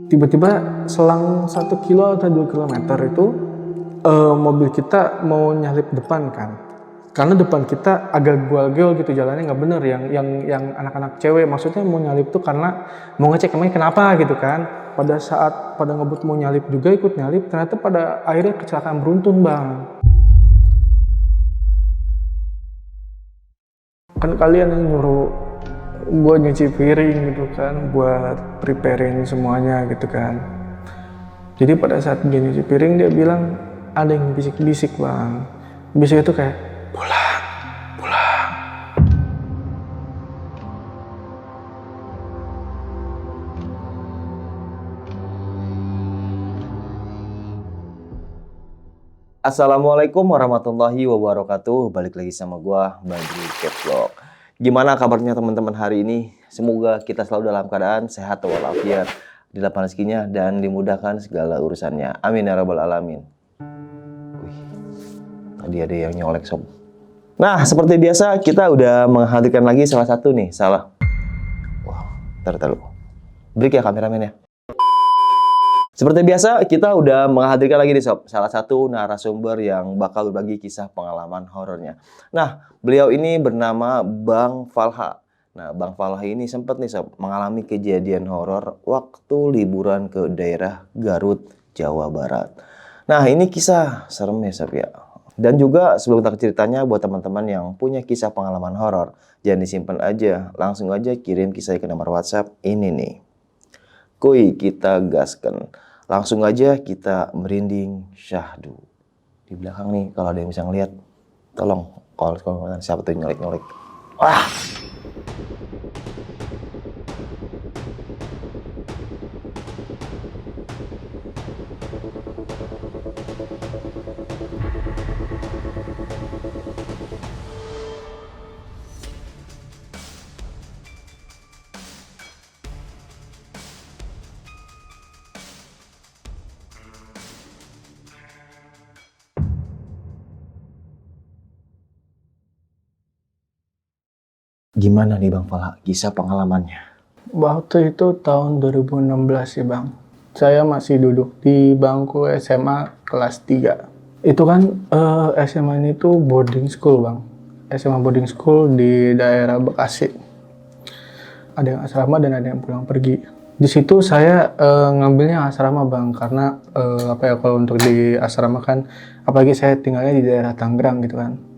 Tiba-tiba selang 1 kilo atau 2 kilometer itu mobil kita mau nyalip depan kan, karena depan kita agak gual-gual gitu, jalannya nggak bener. Yang anak-anak cewek maksudnya mau nyalip tuh karena mau ngecek emangnya kenapa gitu kan. Pada saat pada ngebut mau nyalip juga ikut nyalip, ternyata pada akhirnya kecelakaan beruntun bang. Kan kalian yang nyuruh gue nyuci piring gitu kan, buat preparein semuanya gitu kan. Jadi pada saat dia nyuci piring dia bilang ada yang bisik-bisik bang. Bisik itu kayak pulang, pulang. Assalamualaikum warahmatullahi wabarakatuh. Balik lagi sama gua, Badri Vlog. Gimana kabarnya teman-teman hari ini? Semoga kita selalu dalam keadaan sehat walafiat, dilapangkan rezekinya dan dimudahkan segala urusannya. Amin ya rabbal alamin. Wih, tadi ada yang nyolek sob. Nah, seperti biasa kita udah menghadirkan lagi salah satu nih, Wah, taruh. Break ya kameramen ya. Seperti biasa, kita udah menghadirkan lagi nih Sob, salah satu narasumber yang bakal berbagi kisah pengalaman horornya. Nah, beliau ini bernama Bang Falha. Nah, Bang Falha ini sempat nih Sob, mengalami kejadian horor waktu liburan ke daerah Garut, Jawa Barat. Nah, ini kisah serem ya Sob ya. Dan juga sebelum kita ke ceritanya, buat teman-teman yang punya kisah pengalaman horor, jangan disimpan aja, langsung aja kirim kisahnya ke nomor WhatsApp ini nih. Kuy, kita gaskan. Langsung aja kita merinding syahdu. Di belakang nih, kalau ada yang bisa ngeliat, tolong. Kalau siapa tuh nyolek-nyolek. Wah! Gimana nih Bang Falha, kisah pengalamannya? Waktu itu tahun 2016 sih bang. Saya masih duduk di bangku SMA kelas 3. Itu kan SMA ini tuh boarding school bang. SMA boarding school di daerah Bekasi. Ada yang asrama dan ada yang pulang pergi. Di situ saya ngambilnya asrama bang, karena kalau untuk di asrama kan, apalagi saya tinggalnya di daerah Tangerang gitu kan.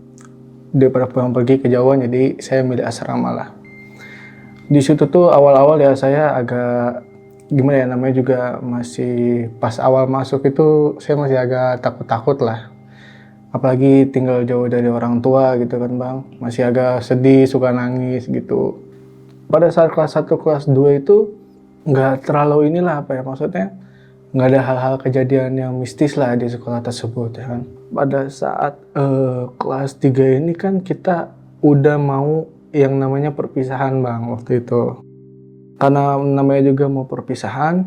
Daripada pulang pergi ke Jawa, jadi saya milih asrama lah. Di situ tuh awal-awal ya saya agak gimana ya, namanya juga masih pas awal masuk itu saya masih agak takut-takut lah. Apalagi tinggal jauh dari orang tua gitu kan bang, masih agak sedih, suka nangis gitu. Pada saat kelas 1, kelas 2 itu nggak terlalu inilah apa ya, maksudnya nggak ada hal-hal kejadian yang mistis lah di sekolah tersebut ya kan. Pada saat kelas 3 ini kan kita udah mau yang namanya perpisahan bang waktu itu. Karena namanya juga mau perpisahan,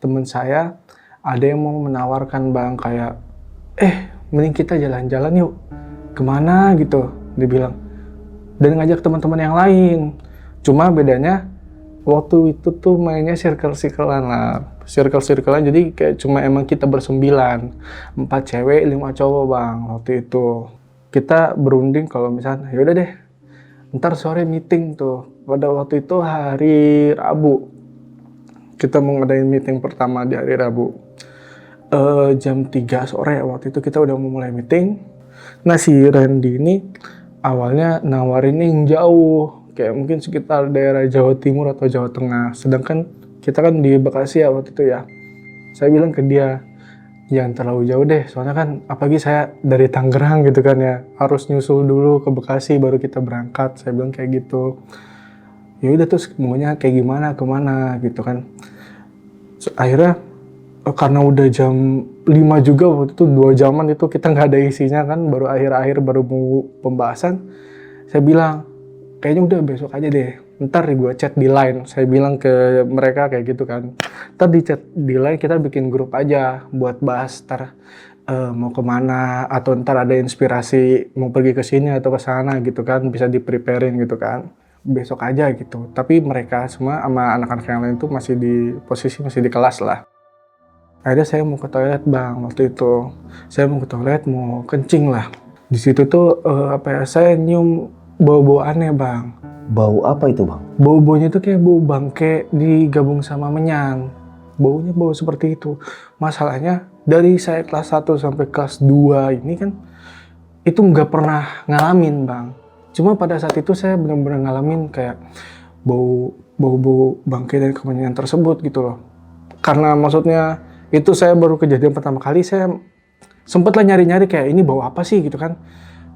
temen saya ada yang mau menawarkan bang kayak, mending kita jalan-jalan yuk, kemana gitu, dibilang. Dan ngajak teman-teman yang lain. Cuma bedanya waktu itu tuh mainnya circle-circlean lah. Circle-circlean, jadi kayak cuma emang kita bersembilan. 4 cewek, 5 cowok bang waktu itu. Kita berunding kalau misalnya, yaudah deh, ntar sore meeting tuh. Pada waktu itu hari Rabu. Kita mau ngadain meeting pertama di hari Rabu. Jam 3 sore waktu itu kita udah mau mulai meeting. Nah si Randy ini awalnya nawarin yang jauh, kayak mungkin sekitar daerah Jawa Timur atau Jawa Tengah. Sedangkan kita kan di Bekasi ya waktu itu ya. Saya bilang ke dia, jangan terlalu jauh deh, soalnya kan apalagi saya dari Tangerang gitu kan ya, harus nyusul dulu ke Bekasi baru kita berangkat. Saya bilang kayak gitu. Ya udah, terus maunya kayak gimana, kemana gitu kan. Akhirnya karena udah jam 5 juga waktu itu, 2 jaman itu kita nggak ada isinya kan, baru akhir-akhir baru mau pembahasan. Saya bilang, kayaknya udah besok aja deh, ntar gue chat di line. Saya bilang ke mereka kayak gitu kan, ntar di chat di line kita bikin grup aja buat bahas ntar mau kemana, atau ntar ada inspirasi mau pergi ke sini atau ke sana gitu kan, bisa di preparein gitu kan. besok aja gitu. Tapi mereka semua sama anak-anak yang lain tuh masih di posisi masih di kelas lah. Akhirnya saya mau ke toilet bang waktu itu. Saya mau ke toilet mau kencing lah. Di situ tuh saya nyium bau-bau aneh bang. Bau apa itu bang? Bau-baunya tuh kayak bau bangke digabung sama menyan. Baunya bau seperti itu. Masalahnya dari saya kelas 1 sampai kelas 2 ini kan itu nggak pernah ngalamin bang. Cuma pada saat itu saya benar-benar ngalamin kayak bau bangke dan kemenyan tersebut gitu loh. Karena maksudnya itu saya baru kejadian pertama kali, saya sempet lah nyari-nyari kayak ini bau apa sih gitu kan.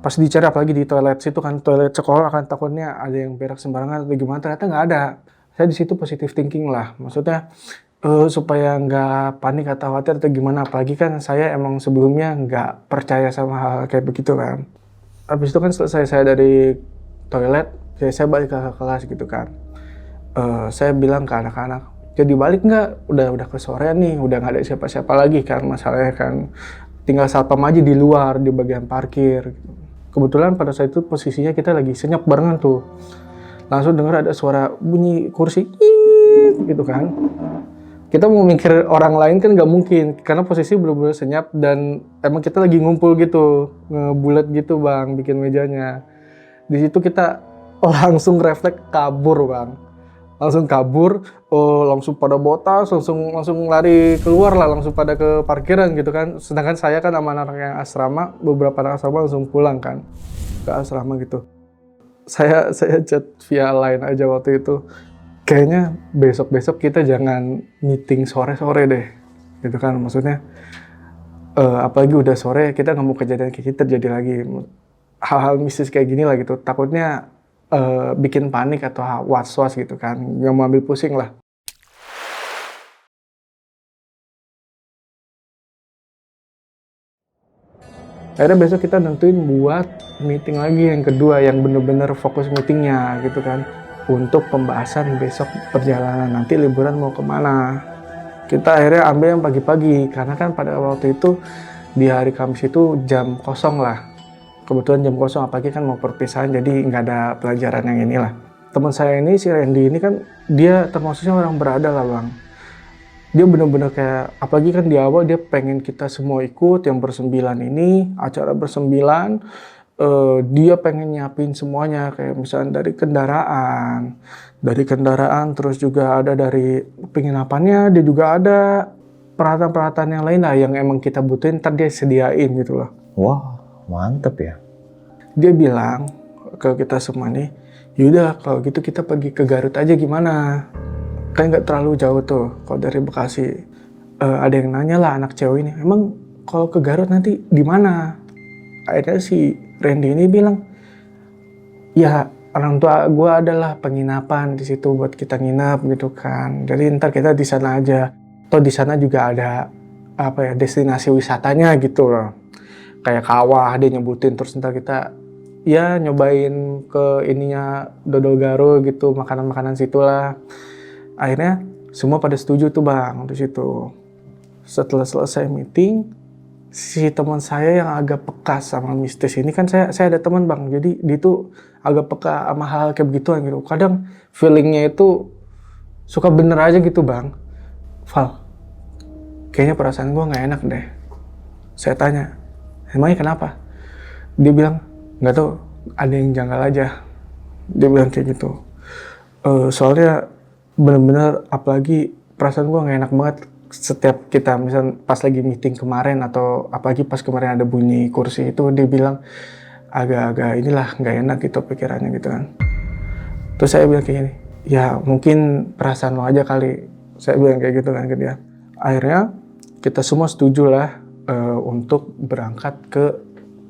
Pas dicari apalagi di toilet situ kan, toilet sekolah kan, takutnya ada yang berak sembarangan atau gimana, ternyata nggak ada. Saya di situ positive thinking lah, maksudnya supaya nggak panik atau khawatir atau gimana, apalagi kan saya emang sebelumnya nggak percaya sama hal kayak begitu kan. Habis itu kan selesai saya dari toilet, saya balik ke kelas gitu kan. Saya bilang ke anak-anak, jadi balik nggak? Udah ke sore nih, udah nggak ada siapa-siapa lagi kan, masalahnya kan tinggal satpam aja di luar di bagian parkir. Kebetulan pada saat itu posisinya kita lagi senyap barengan tuh, langsung dengar ada suara bunyi kursi gitu kan. Kita mau mikir orang lain kan nggak mungkin, karena posisi bener-bener senyap dan emang kita lagi ngumpul gitu, ngebulet gitu bang, bikin mejanya. Di situ kita langsung refleks kabur bang. Langsung kabur, langsung pada botas, langsung lari keluar lah, langsung pada ke parkiran gitu kan. Sedangkan saya kan sama anak yang asrama, beberapa anak asrama langsung pulang kan ke asrama gitu. Saya chat via line aja waktu itu. Kayaknya besok-besok kita jangan meeting sore-sore deh, gitu kan. Maksudnya apalagi udah sore, kita nggak mau kejadian kayak gitu terjadi lagi. Hal-hal mistis kayak gini lah gitu. Takutnya bikin panik atau was-was gitu kan, nggak mau ambil pusing lah. Akhirnya besok kita nentuin buat meeting lagi yang kedua, yang bener-bener fokus meetingnya gitu kan, untuk pembahasan besok perjalanan nanti liburan mau kemana. Kita akhirnya ambil yang pagi-pagi, karena kan pada waktu itu di hari Kamis itu jam kosong lah. Kebetulan jam kosong, apalagi kan mau perpisahan, jadi nggak ada pelajaran yang inilah. Teman saya ini, si Randy ini kan, dia termasuknya orang berada lah bang. Dia bener-bener kayak, apalagi kan di awal dia pengen kita semua ikut yang bersembilan ini, acara bersembilan. Dia pengen nyiapin semuanya, kayak misalnya dari kendaraan, terus juga ada dari penginapannya, dia juga ada peralatan-peralatan yang lain lah yang emang kita butuhin, ntar dia sediain gitu loh. Wah, mantep ya. Dia bilang ke kita semua nih, yaudah kalau gitu kita pergi ke Garut aja gimana? Kan nggak terlalu jauh tuh kalau dari Bekasi. Ada yang nanya lah anak cewek ini, emang kalau ke Garut nanti di mana? Akhirnya si Randy ini bilang, ya orang tua gue adalah penginapan di situ buat kita nginep gitu kan. Jadi ntar kita di sana aja. Atau di sana juga ada destinasi wisatanya gitu loh. Kayak kawah dia nyebutin, terus ntar kita ya nyobain ke ininya dodol Garo gitu, makanan-makanan situlah. Akhirnya semua pada setuju tuh bang di situ. Setelah selesai meeting, si teman saya yang agak peka sama mistis ini kan, saya ada teman bang, jadi dia tuh agak peka sama hal kayak begituan gitu. Kadang feelingnya itu suka bener aja gitu bang. Val, kayaknya perasaan gue nggak enak deh. Saya tanya, emangnya kenapa? Dia bilang, nggak tahu, ada yang janggal aja. Dia bilang kayak gitu. Soalnya bener-bener, apalagi perasaan gue nggak enak banget setiap kita misal pas lagi meeting kemarin, atau apalagi pas kemarin ada bunyi kursi itu, dia bilang agak-agak inilah nggak enak gitu pikirannya gitu kan. Terus saya bilang kayak gini, ya mungkin perasaan lo aja kali. Saya bilang kayak gitu kan ke dia. Akhirnya kita semua setuju lah untuk berangkat ke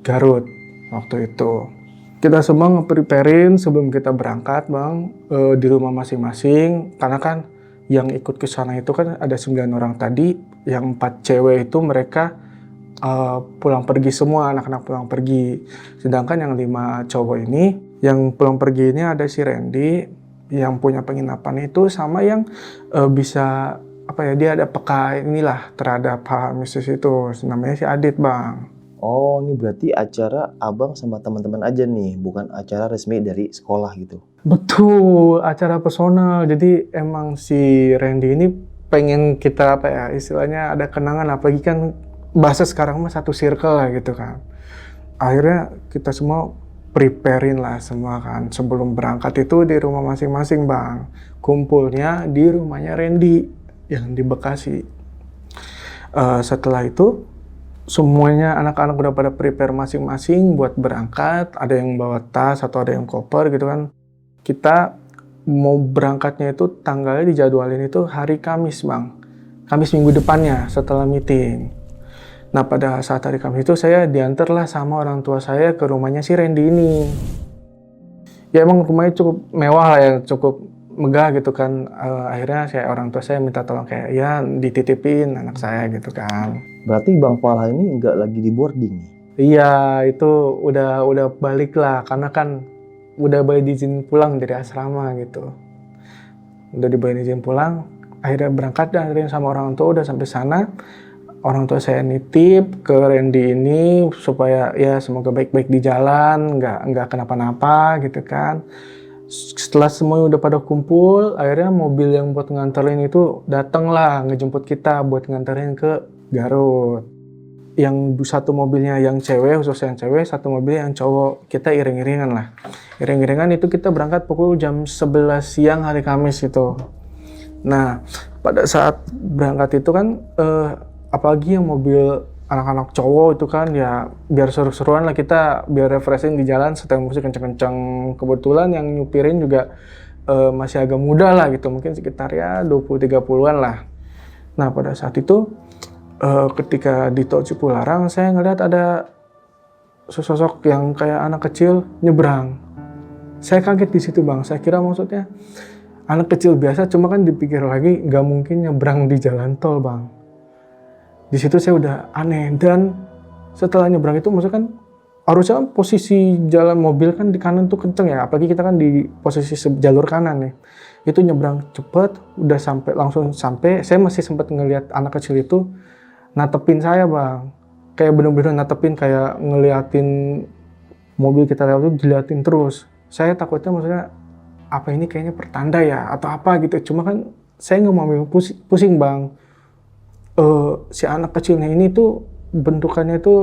Garut waktu itu. Kita semua nge-preparein sebelum kita berangkat bang, di rumah masing-masing, karena kan yang ikut ke sana itu kan ada 9 orang tadi, yang 4 cewek itu mereka pulang pergi semua, anak-anak pulang pergi. Sedangkan yang 5 cowok ini, yang pulang pergi ini ada si Randy yang punya penginapan itu, sama yang bisa dia ada peka inilah terhadap hal mistis itu, namanya si Adit bang. Oh, ini berarti acara abang sama teman-teman aja nih, bukan acara resmi dari sekolah gitu. Betul, acara personal. Jadi emang si Randy ini pengen kita apa ya, istilahnya ada kenangan, apalagi kan bahasa sekarang mah satu circle lah gitu kan. Akhirnya kita semua preparein lah semua kan. Sebelum berangkat itu di rumah masing-masing bang. Kumpulnya di rumahnya Randy yang di Bekasi. Setelah itu semuanya anak-anak udah pada prepare masing-masing buat berangkat. Ada yang bawa tas atau ada yang koper gitu kan. Kita mau berangkatnya itu tanggalnya dijadwalin itu hari Kamis bang. Kamis minggu depannya setelah meeting. Nah pada saat hari Kamis itu saya diantar lah sama orang tua saya ke rumahnya si Randy ini. Ya emang rumahnya cukup mewah lah ya, cukup megah gitu kan. Akhirnya orang tua saya minta tolong kayak ya dititipin anak saya gitu kan. Berarti Bang Falah ini nggak lagi di boarding nih? Iya itu udah balik lah karena kan udah boleh izin pulang dari asrama gitu. Udah dibawain izin pulang, akhirnya berangkat dan sama orang tua udah sampai sana. Orang tua saya nitip ke Randy ini supaya ya semoga baik-baik di jalan, nggak kenapa-napa gitu kan. Setelah semuanya udah pada kumpul, akhirnya mobil yang buat nganterin itu datang lah ngejemput kita buat nganterin ke Garut. Yang satu mobilnya yang cewek, khusus yang cewek, satu mobilnya yang cowok. Kita iring-iringan lah. Iring-iringan itu kita berangkat pukul jam 11 siang hari Kamis itu. Nah, pada saat berangkat itu kan, apalagi yang mobil anak-anak cowok itu kan ya biar seru-seruan lah kita, biar refreshing di jalan, setel musik kenceng-kenceng. Kebetulan yang nyupirin juga masih agak muda lah gitu, mungkin sekitar ya 20-30-an lah. Nah, pada saat itu ketika di tol Cipularang saya ngeliat ada sosok yang kayak anak kecil nyebrang. Saya kaget di situ bang. Saya kira maksudnya anak kecil biasa, cuma kan dipikir lagi nggak mungkin nyebrang di jalan tol bang. Di situ saya udah aneh dan setelah nyebrang itu maksudnya kan harusnya posisi jalan mobil kan di kanan tuh kenceng ya, apalagi kita kan di posisi jalur kanan nih. Itu nyebrang cepet, udah langsung sampai. Saya masih sempat ngelihat anak kecil itu natepin saya bang, kayak bener-bener natepin, kayak ngeliatin mobil kita lewat itu diliatin terus. Saya takutnya maksudnya apa ini kayaknya pertanda ya atau apa gitu, cuma kan saya nggak mau ambil pusing bang. Si anak kecilnya ini tuh bentukannya tuh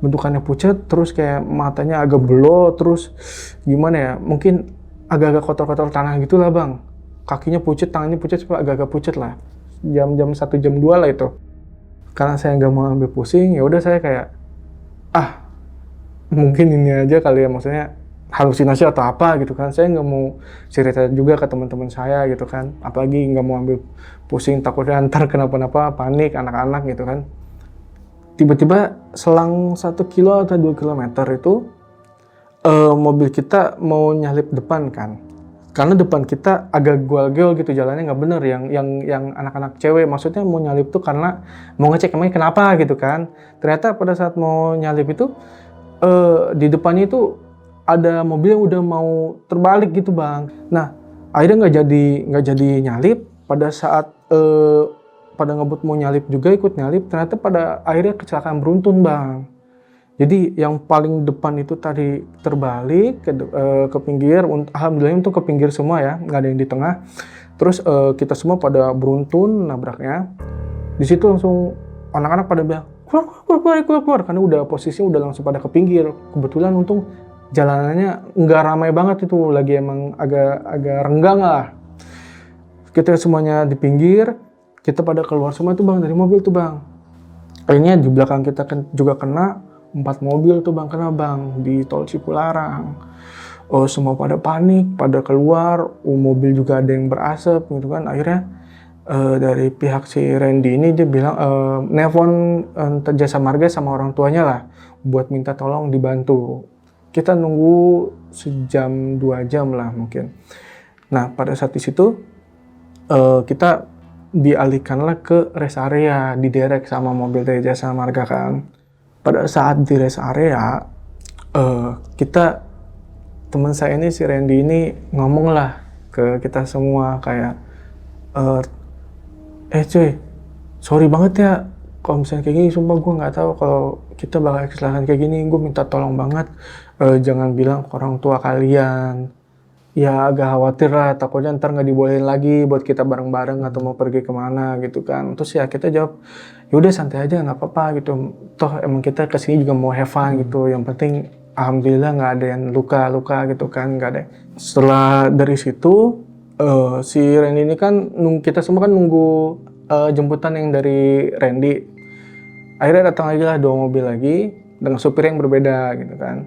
bentukannya pucat, terus kayak matanya agak belok, terus gimana ya, mungkin agak-agak kotor-kotor tanah gitulah bang. Kakinya pucat, tangannya pucat, agak-agak pucat lah. Jam 1 jam 2 lah itu. Karena saya nggak mau ambil pusing, ya udah saya kayak mungkin ini aja kali ya, maksudnya halusinasi atau apa gitu kan. Saya nggak mau cerita juga ke teman-teman saya gitu kan, apalagi nggak mau ambil pusing, takutnya ntar kenapa-napa, panik anak-anak gitu kan. Tiba-tiba selang 1 kilo atau 2 kilometer itu mobil kita mau nyalip depan kan. Karena depan kita agak gual-gual gitu, jalannya nggak bener, yang anak-anak cewek maksudnya mau nyalip tuh karena mau ngecek emangnya kenapa gitu kan. Ternyata pada saat mau nyalip itu di depannya itu ada mobil yang udah mau terbalik gitu bang. Nah akhirnya nggak jadi nyalip. Pada saat pada ngebut mau nyalip juga ikut nyalip, ternyata pada akhirnya kecelakaan beruntun bang. Jadi yang paling depan itu tadi terbalik ke pinggir, alhamdulillah untuk ke pinggir semua ya, nggak ada yang di tengah. Terus kita semua pada beruntun nabraknya. Di situ langsung anak-anak pada bilang keluar, karena udah posisinya udah langsung pada ke pinggir. Kebetulan untung jalanannya nggak ramai banget itu, lagi emang agak renggang lah. Kita semuanya di pinggir, kita pada keluar semua tuh bang dari mobil tuh bang. Akhirnya di belakang kita juga kena. 4 mobil tuh bang kena bang di tol Cipularang. Semua pada panik, pada keluar. Mobil juga ada yang berasap gitu kan. Akhirnya dari pihak si Randy ini dia bilang nelpon jasa marga sama orang tuanya lah buat minta tolong dibantu. Kita nunggu sejam 2 jam lah mungkin. Nah pada saat di situ kita dialihkanlah ke rest area, diderek sama mobil dari jasa marga kan. Pada saat di rest area, teman saya ini si Randy ini ngomong lah ke kita semua kayak, cuy, sorry banget ya kalau misalnya kayak gini, sumpah gue nggak tahu kalau kita bakal kecelakaan kayak gini, gue minta tolong banget, jangan bilang ke orang tua kalian. ya agak khawatir lah, takutnya ntar nggak dibolehin lagi buat kita bareng-bareng atau mau pergi kemana gitu kan. Terus ya kita jawab, yaudah santai aja nggak apa-apa gitu. Toh emang kita kesini juga mau have fun gitu. Yang penting alhamdulillah nggak ada yang luka-luka gitu kan, nggak ada. Setelah dari situ si Randy ini kan kita semua kan nunggu jemputan yang dari Randy. Akhirnya datang lagi lah 2 mobil lagi dengan supir yang berbeda gitu kan.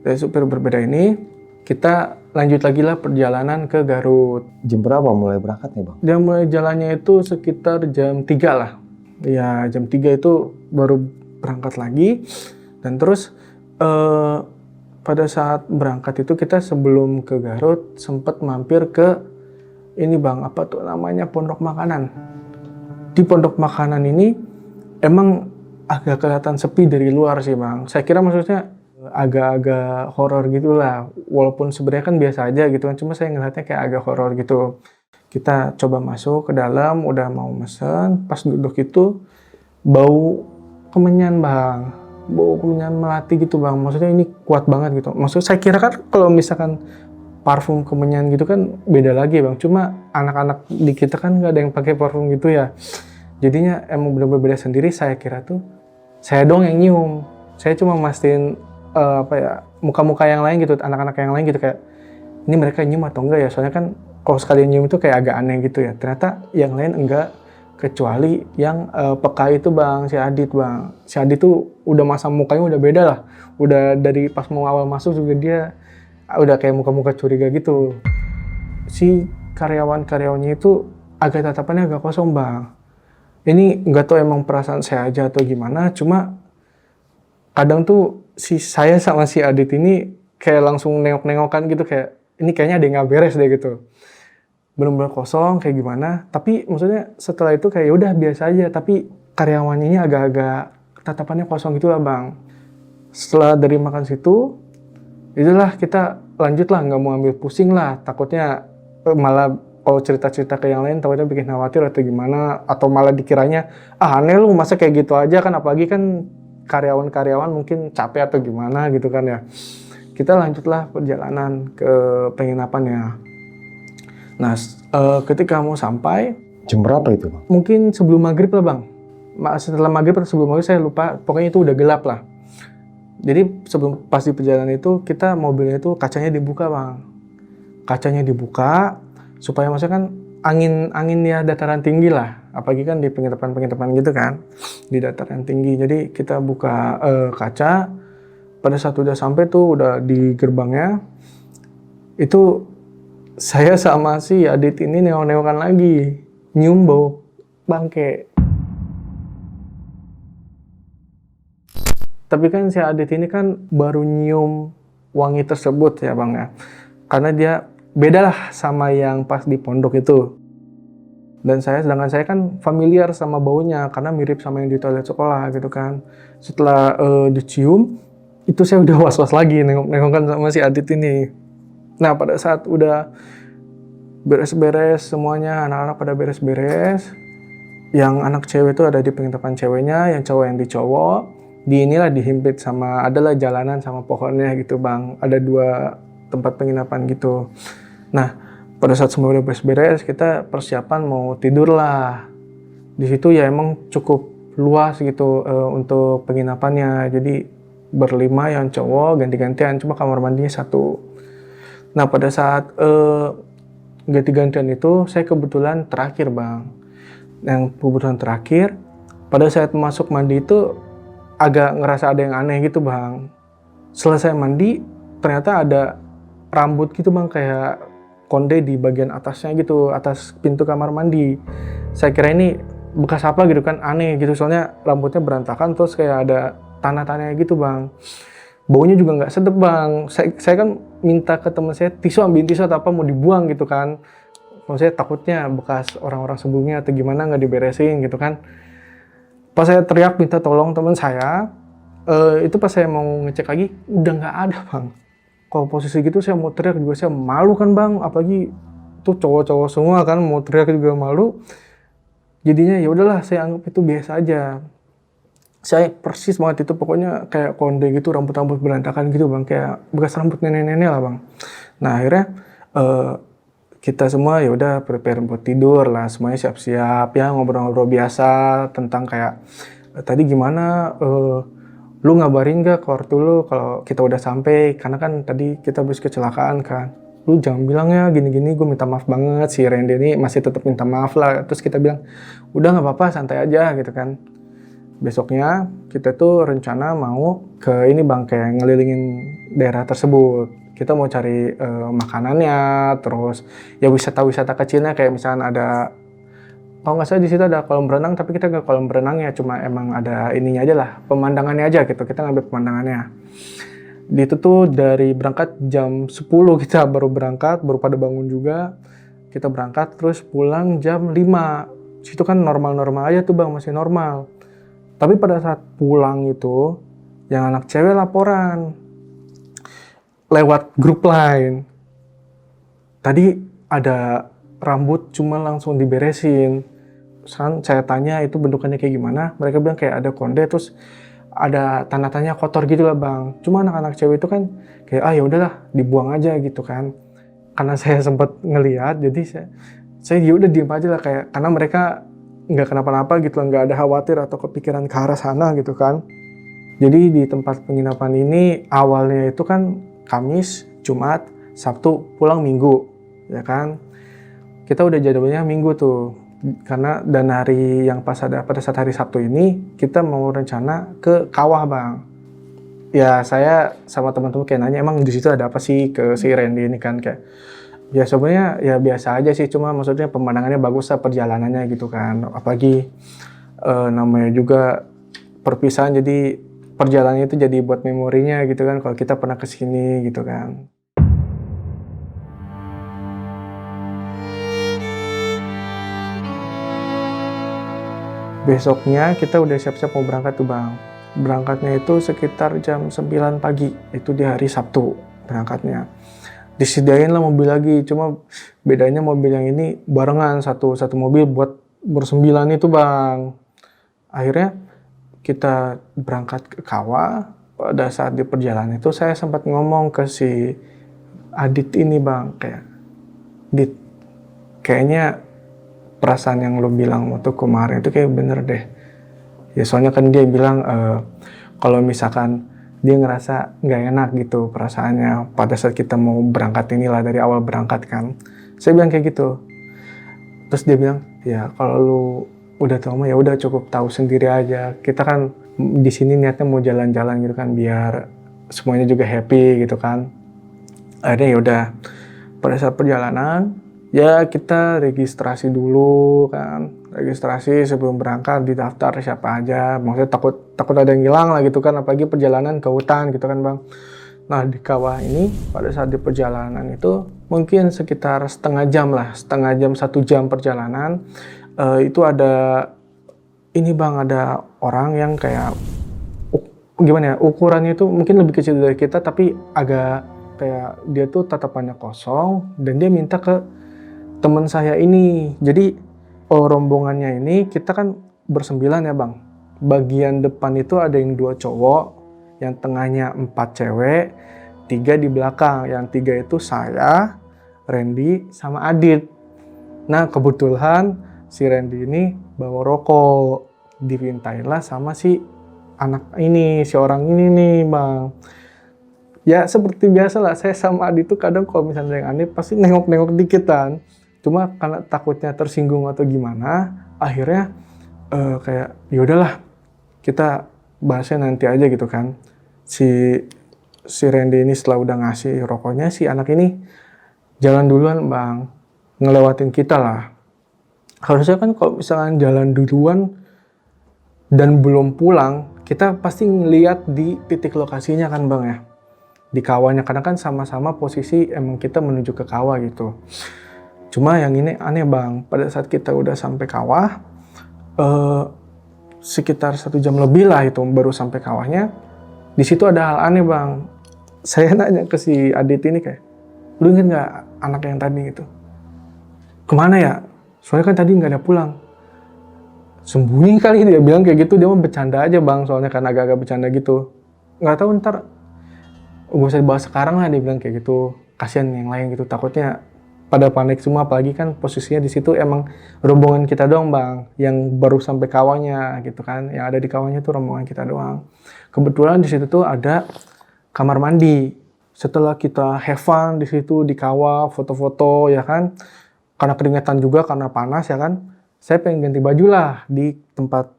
Dari supir berbeda ini kita lanjut lagi lah perjalanan ke Garut. Jam berapa mulai berangkat nih Bang? Dia mulai jalannya itu sekitar jam 3 lah. Ya jam 3 itu baru berangkat lagi. Dan terus pada saat berangkat itu kita sebelum ke Garut sempat mampir ke ini Bang, apa tuh namanya, pondok makanan. Di pondok makanan ini emang agak kelihatan sepi dari luar sih Bang. Saya kira maksudnya agak-agak horor gitulah, walaupun sebenarnya kan biasa aja gitu kan, cuma saya ngeliatnya kayak agak horor gitu. Kita coba masuk ke dalam, udah mau mesen, pas duduk itu bau kemenyan Bang, bau kemenyan melati gitu Bang, maksudnya ini kuat banget gitu. Maksud saya kira kan kalau misalkan parfum kemenyan gitu kan beda lagi Bang, cuma anak-anak di kita kan nggak ada yang pakai parfum gitu ya, jadinya emang bener-bener beda sendiri. Saya kira tuh saya dong yang nyium, saya cuma mastiin muka-muka yang lain gitu, anak-anak yang lain gitu, kayak ini mereka nyium atau enggak ya, soalnya kan kalau sekalian nyium itu kayak agak aneh gitu ya. Ternyata yang lain enggak, kecuali yang peka itu Bang, si Adit Bang. Si Adit tuh udah masam mukanya udah beda lah, udah dari pas mau awal masuk juga dia udah kayak muka-muka curiga gitu. Si karyawan-karyawannya itu agak tatapannya agak kosong Bang. Ini nggak tahu emang perasaan saya aja atau gimana, cuma kadang tuh saya sama si Adit ini kayak langsung nengok-nengokan gitu, kayak ini kayaknya ada yang nggak beres deh gitu. Bener-bener kosong kayak gimana, tapi maksudnya setelah itu kayak udah biasa aja, tapi karyawannya ini agak-agak tatapannya kosong gitu lah Bang. Setelah dari makan situ, itulah kita lanjut lah, nggak mau ambil pusing lah, takutnya malah kalau cerita-cerita ke yang lain takutnya bikin khawatir atau gimana, atau malah dikiranya aneh lu masa kayak gitu aja kan, apalagi kan karyawan-karyawan mungkin capek atau gimana gitu kan ya. Kita lanjutlah perjalanan ke penginapannya. Nah, ketika mau sampai, Jam berapa itu Bang? mungkin sebelum maghrib lah Bang. Setelah maghrib atau sebelum maghrib saya lupa, pokoknya itu udah gelap lah. Jadi sebelum pas di perjalanan itu kita mobilnya itu kacanya dibuka Bang. Kacanya dibuka supaya maksudnya kan angin ya dataran tinggi lah. Apalagi kan di penginapan-penginapan gitu kan, di dataran tinggi. Jadi kita buka kaca, pada saat udah sampai tuh udah di gerbangnya, itu saya sama si Adit ini nengok-nengokan lagi, nyium bau bangke. Tapi kan si Adit ini kan baru nyium wangi tersebut ya Bang ya, karena dia beda lah sama yang pas di pondok itu. Dan sedangkan saya kan familiar sama baunya karena mirip sama yang di toilet sekolah gitu kan. Setelah dicium, itu saya udah was-was lagi nengok-nengokan sama si Adit ini. Nah pada saat udah beres-beres semuanya, anak-anak pada beres-beres, yang anak cewek itu ada di penginapan ceweknya, yang cowok yang di cowok, di inilah dihimpit sama, adalah jalanan sama pohonnya gitu Bang. Ada 2 tempat penginapan gitu. Nah pada saat semua udah beres-beres, kita persiapan mau tidur lah. Di situ ya emang cukup luas gitu untuk penginapannya. Jadi berlima yang cowok ganti-gantian, cuma kamar mandinya 1. Nah pada saat ganti-gantian itu saya kebetulan terakhir Bang. Yang kebetulan terakhir, pada saat masuk mandi itu agak ngerasa ada yang aneh gitu Bang. Selesai mandi, ternyata ada rambut gitu Bang, kayak konde di bagian atasnya gitu, atas pintu kamar mandi. Saya kira ini bekas apa gitu kan, aneh gitu, soalnya rambutnya berantakan terus kayak ada tanah-tanahnya gitu Bang. Baunya juga nggak sedap Bang. Saya kan minta ke teman saya tisu, ambil tisu atau apa mau dibuang gitu kan. Maksudnya takutnya bekas orang-orang sebelumnya atau gimana nggak diberesin gitu kan. Pas saya teriak minta tolong teman saya, itu pas saya mau ngecek lagi udah nggak ada Bang. Kalau posisi gitu saya mau teriak juga saya malu kan Bang, apalagi tuh cowok-cowok semua kan, mau teriak juga malu. Jadinya ya udahlah saya anggap itu biasa aja. Saya persis banget itu, pokoknya kayak konde gitu, rambut-rambut berantakan gitu Bang, kayak bekas rambut nenek-nenek lah Bang. Nah akhirnya eh, kita semua ya udah prepare buat tidur lah, semuanya siap-siap ya, ngobrol-ngobrol biasa tentang kayak tadi gimana, lu ngabarin gak ke ortu lu kalau kita udah sampai, karena kan tadi kita habis kecelakaan kan. Lu jangan bilang ya gini-gini, gue minta maaf banget. Si Randy ini masih tetap minta maaf lah. Terus kita bilang udah nggak apa-apa, santai aja gitu kan. Besoknya kita tuh rencana mau ke ini bang, kayak ngelilingin daerah tersebut. Kita mau cari makanannya, terus ya wisata-wisata kecilnya kayak misalnya ada, kalau nggak salah di situ ada kolam berenang, tapi kita nggak kolam berenangnya, cuma emang ada ininya aja lah, pemandangannya aja gitu. Kita ngambil pemandangannya. Di itu tuh dari berangkat jam 10 kita baru berangkat, baru pada bangun juga. Kita berangkat terus pulang jam 5. Situ kan normal-normal aja tuh bang, masih normal. Tapi pada saat pulang itu, yang anak cewek laporan lewat grup lain. Tadi ada rambut cuma langsung diberesin. Saya tanya itu bentukannya kayak gimana, mereka bilang kayak ada konde, terus ada tanda tanya kotor gitu lah bang. Cuma anak-anak cewek itu kan kayak ya udahlah dibuang aja gitu kan. Karena saya sempat ngelihat, jadi saya ya udah diem aja lah, kayak karena mereka nggak kenapa-napa gitu lah, nggak ada khawatir atau kepikiran ke arah sana gitu kan. Jadi di tempat penginapan ini awalnya itu kan Kamis, Jumat, Sabtu, pulang Minggu, ya kan. Kita udah jadwalnya Minggu tuh, karena dan hari yang pada saat hari Sabtu ini kita mau rencana ke kawah bang. Ya saya sama teman-teman kayak nanya emang di situ ada apa sih ke si Randy ini kan, kayak ya sebenarnya ya biasa aja sih, cuma maksudnya pemandangannya bagus lah, perjalanannya gitu kan. Apalagi namanya juga perpisahan, jadi perjalanannya itu jadi buat memorinya gitu kan, kalau kita pernah kesini gitu kan. Besoknya kita udah siap-siap mau berangkat tuh bang. Berangkatnya itu sekitar jam 9 pagi, itu di hari Sabtu berangkatnya. Disediain lah mobil lagi, cuma bedanya mobil yang ini barengan, satu mobil buat bersembilan itu bang. Akhirnya kita berangkat ke kawah. Pada saat di perjalanan itu saya sempat ngomong ke si Adit ini bang, kayak Dit, kayaknya perasaan yang lo bilang waktu kemarin itu kayak bener deh. Ya soalnya kan dia bilang kalau misalkan dia ngerasa nggak enak gitu perasaannya pada saat kita mau berangkat inilah, dari awal berangkat kan. Saya bilang kayak gitu. Terus dia bilang, ya kalau lu udah tahu mah ya udah cukup tahu sendiri aja. Kita kan di sini niatnya mau jalan-jalan gitu kan, biar semuanya juga happy gitu kan. Akhirnya ya udah pada saat perjalanan ya kita registrasi dulu kan, registrasi sebelum berangkat, didaftar siapa aja, maksudnya takut ada yang hilang lah gitu kan, apalagi perjalanan ke hutan gitu kan bang. Nah di kawah ini pada saat di perjalanan itu mungkin sekitar setengah jam 1 jam perjalanan, itu ada ini bang, ada orang yang kayak gimana ya, ukurannya itu mungkin lebih kecil dari kita, tapi agak kayak dia tuh tatapannya kosong, dan dia minta ke teman saya ini. Jadi rombongannya ini kita kan bersembilan ya bang. Bagian depan itu ada yang 2 cowok, yang tengahnya 4 cewek, 3 di belakang. Yang 3 itu saya, Randy, sama Adit. Nah kebetulan si Randy ini bawa rokok, dipintainlah sama si anak ini, si orang ini nih bang. Ya seperti biasa lah, saya sama Adit tuh kadang kalau misalnya ada yang aneh pasti nengok-nengok dikit kan. Cuma karena takutnya tersinggung atau gimana, akhirnya kayak yaudahlah kita bahasnya nanti aja gitu kan. Si Randy ini setelah udah ngasih rokoknya, si anak ini jalan duluan bang, ngelewatin kita lah. Harusnya kan kalau misalkan jalan duluan dan belum pulang, kita pasti ngeliat di titik lokasinya kan bang ya, di kawahnya, karena kan sama-sama posisi emang kita menuju ke kawah gitu. Cuma yang ini aneh bang, pada saat kita udah sampai kawah, sekitar 1 jam lebih lah itu baru sampai kawahnya. Di situ ada hal aneh bang. Saya nanya ke si Adit ini kayak, lu inget nggak anak yang tadi gitu? Kemana ya? Soalnya kan tadi nggak ada pulang. Sembunyi kali, dia bilang kayak gitu. Dia mau bercanda aja bang, soalnya kan agak-agak bercanda gitu. Nggak tahu ntar, gak usah dibahas sekarang lah, dia bilang kayak gitu. kasihan yang lain gitu, takutnya pada panik semua, apalagi kan posisinya di situ emang rombongan kita doang bang, yang baru sampai kawahnya gitu kan, yang ada di kawahnya tuh rombongan kita doang. Kebetulan di situ tuh ada kamar mandi. Setelah kita have fun di situ di kawah, foto-foto ya kan, karena keringetan juga karena panas ya kan, saya pengen ganti baju lah di tempat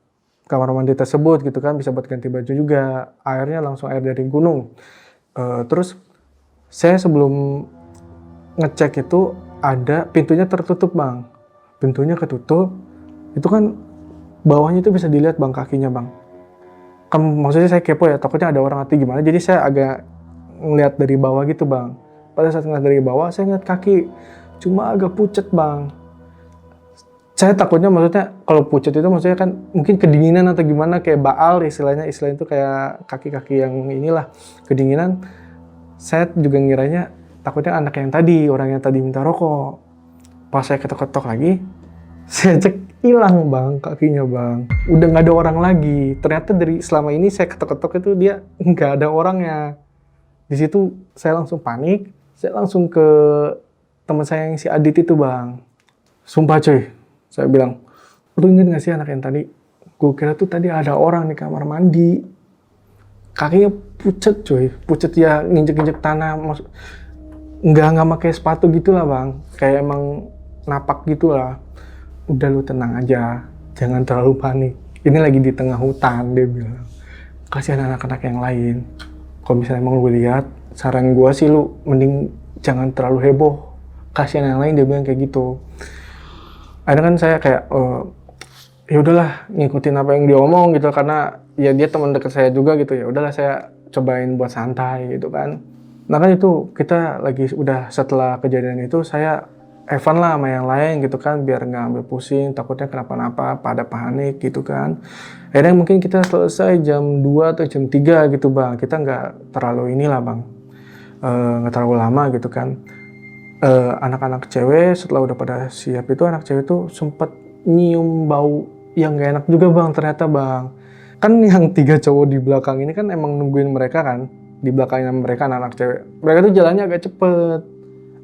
kamar mandi tersebut gitu kan, bisa buat ganti baju juga. Airnya langsung air dari gunung. Terus saya sebelum ngecek itu ada pintunya tertutup bang, pintunya ketutup, itu kan bawahnya itu bisa dilihat bang, kakinya bang. Kan maksudnya saya kepo ya, takutnya ada orang atau gimana, jadi saya agak ngeliat dari bawah gitu bang. Pada saat ngeliat dari bawah saya ngeliat kaki, cuma agak pucet bang. Saya takutnya, maksudnya kalau pucet itu maksudnya kan mungkin kedinginan atau gimana, kayak baal istilahnya itu kayak kaki-kaki yang inilah kedinginan. Saya juga ngiranya takutnya anak yang tadi, orang yang tadi minta rokok. Pas saya ketok-ketok lagi, saya cek hilang bang kakinya bang. Udah nggak ada orang lagi. Ternyata dari selama ini saya ketok-ketok itu dia nggak ada orangnya. Di situ saya langsung panik. Saya langsung ke teman saya yang si Adit itu bang. Sumpah cuy, saya bilang, lu inget nggak sih anak yang tadi? Gue kira tuh tadi ada orang di kamar mandi. Kakinya pucet cuy, pucet ya, nginjek-nginjek tanah, nggak pakai sepatu gitulah bang, kayak emang napak gitulah. Udah lu tenang aja, jangan terlalu panik, ini lagi di tengah hutan, dia bilang. Kasihan anak-anak yang lain, kalau misalnya emang lu lihat, saran gua sih lu mending jangan terlalu heboh, kasihan yang lain, dia bilang kayak gitu. Akhirnya kan saya kayak, ya udahlah ngikutin apa yang dia omong gitu, karena ya dia teman dekat saya juga gitu, ya udahlah saya cobain buat santai gitu kan. Nah kan itu kita lagi udah setelah kejadian itu saya Evan lah sama yang lain gitu kan, biar nggak ambil pusing, takutnya kenapa-napa, pada panik gitu kan. Akhirnya mungkin kita selesai jam 2 atau jam 3 gitu bang, kita nggak terlalu inilah bang, nggak terlalu lama gitu kan. Anak-anak cewek setelah udah pada siap itu, anak cewek tuh sempet nyium bau yang gak enak juga bang, ternyata bang. Kan yang 3 cowok di belakang ini kan emang nungguin mereka kan, di belakangnya mereka anak-anak cewek. Mereka tuh jalannya agak cepet,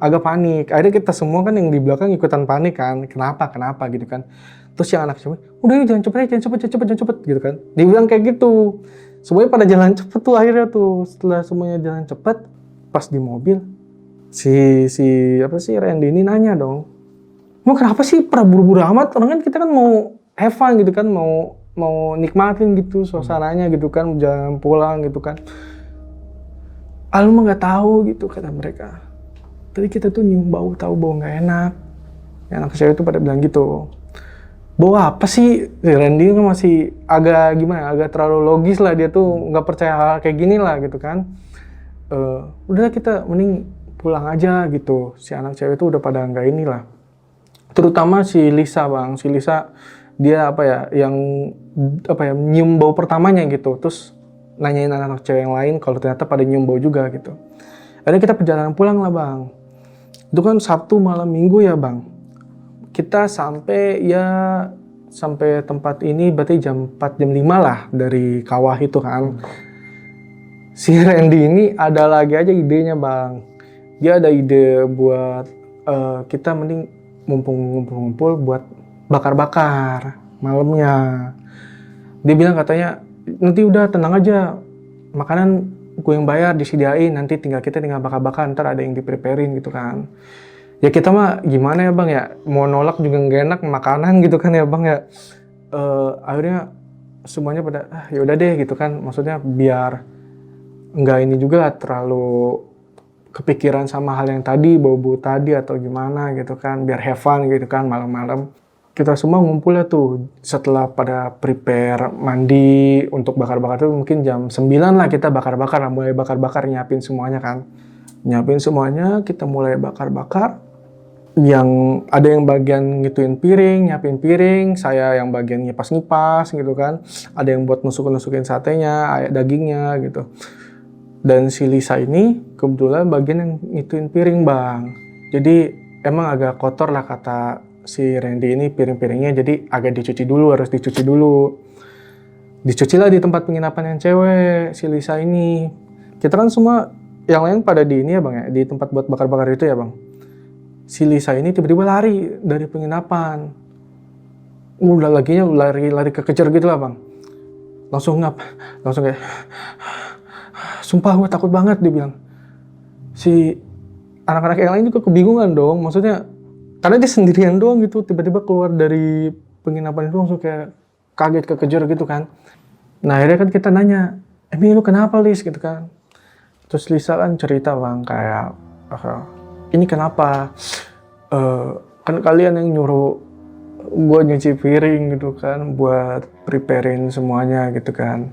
agak panik. Akhirnya kita semua kan yang di belakang ikutan panik kan, kenapa gitu kan. Terus yang anak cewek, udah yuk jangan cepet gitu kan. Dibilang kayak gitu. Semuanya pada jalan cepet tuh akhirnya tuh. Setelah semuanya jalan cepet, pas di mobil, si Randy ini nanya dong, mau kenapa sih pada buru-buru amat? Orang kan kita kan mau have fun gitu kan, mau nikmatin gitu suasananya gitu kan, jalan pulang gitu kan. Lu mah nggak tahu gitu kata mereka. Tadi kita tuh nyium bau, tahu bau nggak enak. Yang anak cewek itu pada bilang gitu. Bau apa sih? Si Randy kan masih agak gimana? Agak terlalu logis lah, dia tuh nggak percaya hal kayak gini lah gitu kan. Udah kita mending pulang aja gitu. Si anak cewek itu udah pada nggak inilah. Terutama si Lisa bang, si Lisa dia yang nyium bau pertamanya gitu, terus nanyain anak-anak cewek yang lain kalau ternyata pada nyium bau juga gitu. Akhirnya kita perjalanan pulang lah bang. Itu kan Sabtu malam Minggu ya bang. Kita sampai tempat ini berarti jam 4 jam 5 lah dari kawah itu kan. Si Randy ini ada lagi aja idenya bang. Dia ada ide buat kita mending mumpung ngumpul buat bakar-bakar malamnya. Dia bilang katanya, nanti udah tenang aja, makanan gue yang bayar, disediain, nanti kita tinggal bakar-bakar, ntar ada yang di-preparein gitu kan. Ya kita mah gimana ya bang ya, mau nolak juga nggak enak makanan gitu kan ya bang ya. Akhirnya semuanya pada ya udah deh gitu kan, maksudnya biar nggak ini juga terlalu kepikiran sama hal yang tadi, bau-bau tadi atau gimana gitu kan, biar have fun gitu kan malam-malam. Kita semua ngumpul ya tuh setelah pada prepare mandi untuk bakar-bakar tuh mungkin jam 9 lah kita bakar-bakar, mulai bakar-bakar, nyiapin semuanya kan. Nyiapin semuanya, kita mulai bakar-bakar. Yang ada yang bagian ngituin piring, nyiapin piring, saya yang bagian ngipas-ngipas gitu kan. Ada yang buat nusuk-nusukin satenya, dagingnya gitu. Dan si Lisa ini kebetulan bagian yang ngituin piring bang. Jadi emang agak kotor lah kata si Randy ini piring-piringnya, jadi agak harus dicuci dulu. Dicuci lah di tempat penginapan yang cewek, si Lisa ini. Kita kan semua yang lain pada di ini ya bang ya, di tempat buat bakar-bakar itu ya bang. Si Lisa ini tiba-tiba lari dari penginapan. Udah laginya lari kekejar gitu lah bang. Langsung kayak, sumpah gue takut banget, dia bilang. Si anak-anak yang lain juga kebingungan dong, maksudnya karena dia sendirian doang gitu, tiba-tiba keluar dari penginapan itu langsung kayak kaget kekejar gitu kan. Nah akhirnya kan kita nanya, Emi lu kenapa Lis gitu kan. Terus Lisa kan cerita bang kayak, ini kenapa, kan kalian yang nyuruh gue nyuci piring gitu kan, buat preparein semuanya gitu kan.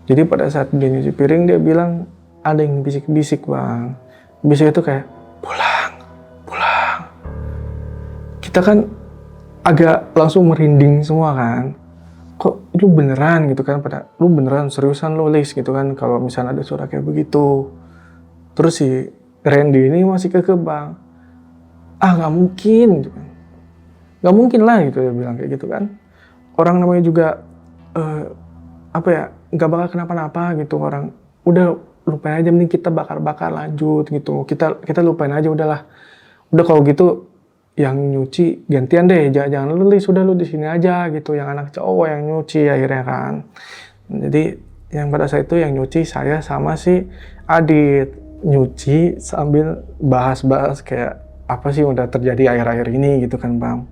Jadi pada saat dia nyuci piring dia bilang ada yang bisik-bisik bang. Bisik itu kayak pulang. Kita kan agak langsung merinding semua kan. Kok lu beneran gitu kan, lu beneran seriusan lu Lis gitu kan kalau misalnya ada suara kayak begitu. Terus si Randy ini masih kekeh bang, nggak mungkin gitu kan. Nggak mungkin lah gitu, dia bilang kayak gitu kan. Orang namanya juga nggak bakal kenapa-napa gitu, orang udah lupain aja, mending kita bakar-bakar lanjut gitu, kita lupain aja udahlah. Udah kalau gitu yang nyuci gantian deh, jangan lu Lis, udah lu di sini aja gitu, yang anak cowok yang nyuci akhirnya kan. Jadi yang pada saat itu yang nyuci saya sama si Adit, nyuci sambil bahas-bahas kayak apa sih udah terjadi akhir-akhir ini gitu kan bang.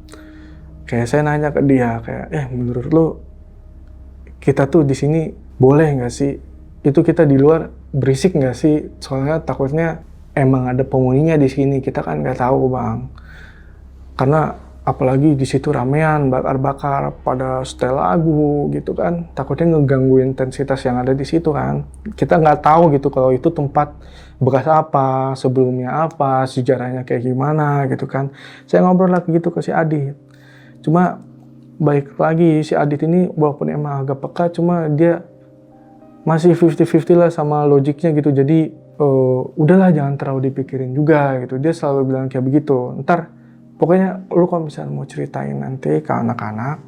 Kayak saya nanya ke dia kayak, menurut lu kita tuh di sini boleh nggak sih? Itu kita di luar berisik nggak sih? Soalnya takutnya emang ada penghuninya di sini, kita kan nggak tahu bang. Karena apalagi di situ ramean, bakar-bakar pada setel lagu gitu kan, takutnya ngeganggu intensitas yang ada di situ kan. Kita nggak tahu gitu kalau itu tempat bekas apa, sebelumnya apa, sejarahnya kayak gimana gitu kan. Saya ngobrol lagi gitu ke si Adit. Cuma baik lagi si Adit ini walaupun emang agak peka, cuma dia masih 50-50 lah sama logiknya gitu. Jadi udahlah jangan terlalu dipikirin juga gitu. Dia selalu bilang kayak begitu. Ntar pokoknya lu kalau misalnya mau ceritain nanti ke anak-anak,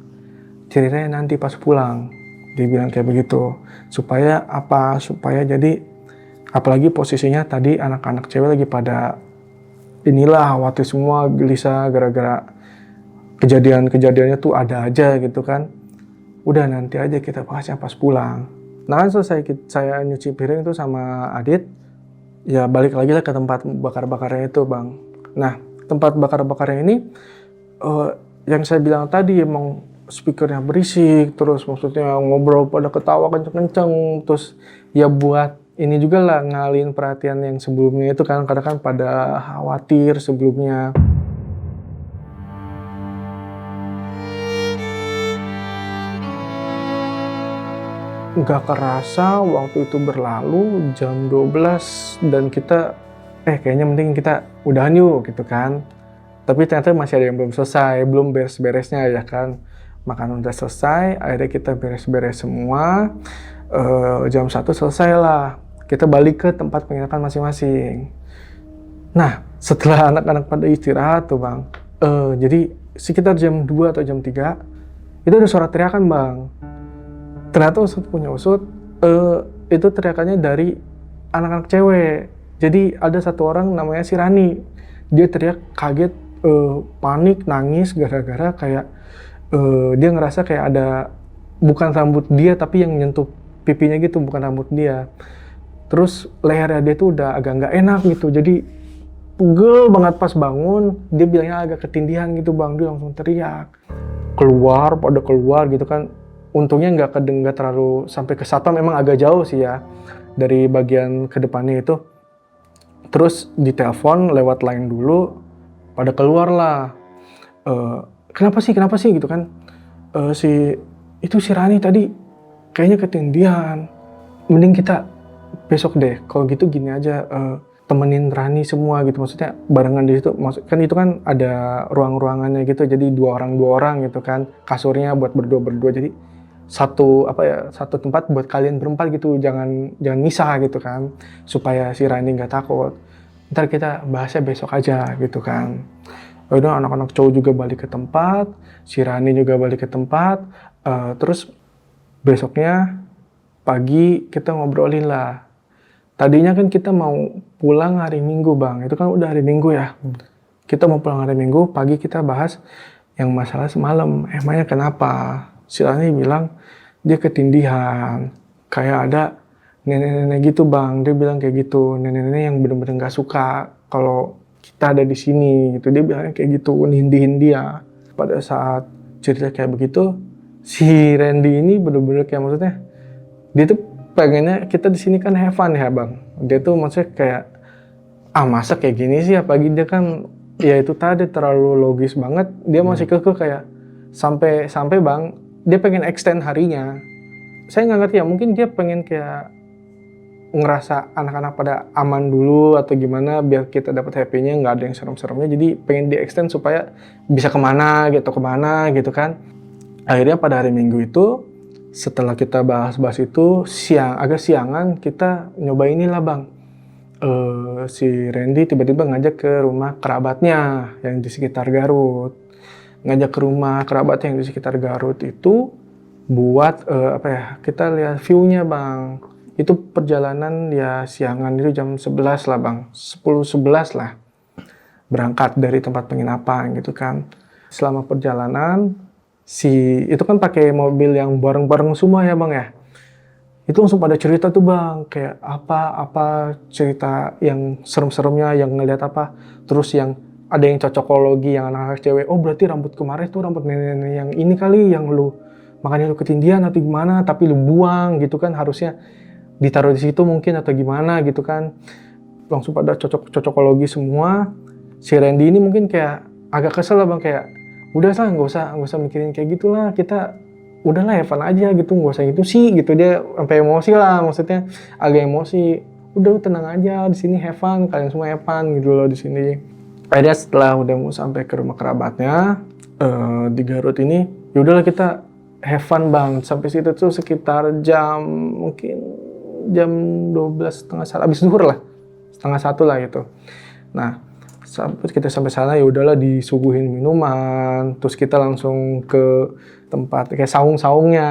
ceritain nanti pas pulang. Dia bilang kayak begitu. Supaya apa? Supaya jadi, apalagi posisinya tadi anak-anak cewek lagi pada inilah khawatir semua, gelisah gara-gara kejadiannya tuh ada aja gitu kan. Udah nanti aja kita bahasnya pas pulang. Nah kan selesai saya nyuci piring itu sama Adit, ya balik lagi lah ke tempat bakar-bakarnya itu bang. Nah tempat bakar-bakarnya ini yang saya bilang tadi emang speakernya berisik, terus maksudnya ngobrol pada ketawa kenceng-kenceng, terus ya buat ini juga lah ngalihin perhatian yang sebelumnya itu kan, kadang kan pada khawatir sebelumnya. Nggak kerasa waktu itu berlalu jam 12 dan kita kayaknya mending kita udahan yuk gitu kan. Tapi ternyata masih ada yang belum selesai, belum beres-beresnya ya kan. Makanan udah selesai, akhirnya kita beres-beres semua. Jam 1 selesai lah. Kita balik ke tempat penginapan masing-masing. Nah, setelah anak-anak pada istirahat tuh bang, jadi sekitar jam 2 atau jam 3, itu ada suara teriakan bang. Ternyata Usut punya Usut, itu teriakannya dari anak-anak cewek. Jadi ada satu orang namanya si Rani. Dia teriak kaget, panik, nangis gara-gara kayak dia ngerasa kayak ada, bukan rambut dia tapi yang nyentuh pipinya gitu, bukan rambut dia. Terus lehernya dia tuh udah agak nggak enak gitu. Jadi pegel banget pas bangun, dia bilangnya agak ketindihan gitu bang. Dia langsung teriak. Pada keluar gitu kan. Untungnya nggak terlalu sampai ke satpam, memang agak jauh sih ya dari bagian ke depannya itu. Terus ditelepon lewat line dulu, pada keluar lah. Kenapa sih gitu kan? Itu si Rani tadi kayaknya ketindihan. Mending kita besok deh. Kalau gitu gini aja, temenin Rani semua gitu. Maksudnya barengan di situ. Kan itu kan ada ruang-ruangannya gitu. Jadi dua orang gitu kan. Kasurnya buat berdua. Jadi satu tempat buat kalian berempat gitu, jangan misah gitu kan, supaya si Rani nggak takut. Ntar kita bahasnya besok aja gitu kan. Udah anak-anak cowok juga balik ke tempat, si Rani juga balik ke tempat. Terus besoknya pagi kita ngobrolin lah. Tadinya kan kita mau pulang hari Minggu bang, itu kan udah hari Minggu ya. Kita mau pulang hari Minggu, pagi kita bahas yang masalah semalam. Emangnya kenapa? Si Rani bilang dia ketindihan. Kayak ada nenek-nenek gitu bang, dia bilang kayak gitu. Nenek-nenek yang bener-bener gak suka kalau kita ada di sini gitu. Dia bilangnya kayak gitu, nindihin dia. Pada saat cerita kayak begitu, si Randy ini bener-bener kayak maksudnya, dia tuh pengennya kita di sini kan have fun ya bang. Dia tuh maksudnya kayak masa kayak gini sih, apalagi dia kan ya itu tadi terlalu logis banget. Dia masih kekeh kayak sampai bang dia pengen extend harinya. Saya nggak ngerti ya, mungkin dia pengen kayak ngerasa anak-anak pada aman dulu atau gimana biar kita dapat happy-nya, nggak ada yang serem-seremnya, jadi pengen di extend supaya bisa kemana gitu kan. Akhirnya pada hari Minggu itu setelah kita bahas-bahas itu agak siangan kita nyoba inilah bang. Si Randy tiba-tiba ngajak ke rumah kerabatnya yang di sekitar Garut. Ngajak ke rumah kerabatnya yang di sekitar Garut itu buat kita lihat view-nya bang. Itu perjalanan ya siangan itu jam 11 lah bang, 10-11 lah. Berangkat dari tempat penginapan gitu kan. Selama perjalanan itu kan pakai mobil yang bareng-bareng semua ya bang ya. Itu langsung pada cerita tuh bang, kayak apa cerita yang serem-seremnya, yang ngeliat apa. Terus yang ada yang cocokologi, yang anak-anak cewek, oh berarti rambut kemarin tuh rambut nenek-nenek yang ini kali, yang makanya lu ketindihan atau gimana, tapi lu buang gitu kan, harusnya ditaruh di situ mungkin atau gimana gitu kan. Langsung pada cocokologi semua. Si Randy ini mungkin kayak agak kesel lah bang, kayak udah lah nggak usah mikirin kayak gitulah, kita udahlah have fun aja gitu, nggak usah gitu sih gitu. Dia sampai emosi lah, maksudnya agak emosi. Udah tenang aja di sini, have fun, kalian semua have fun gitu loh di sini. Akhirnya setelah udah mau sampai ke rumah kerabatnya di Garut ini, yaudahlah kita have fun bang. Sampai situ tuh sekitar mungkin jam 12 setengah satu, abis zuhur lah, setengah satu lah gitu. Nah kita sampai sana ya udahlah disuguhin minuman, terus kita langsung ke tempat kayak saung-saungnya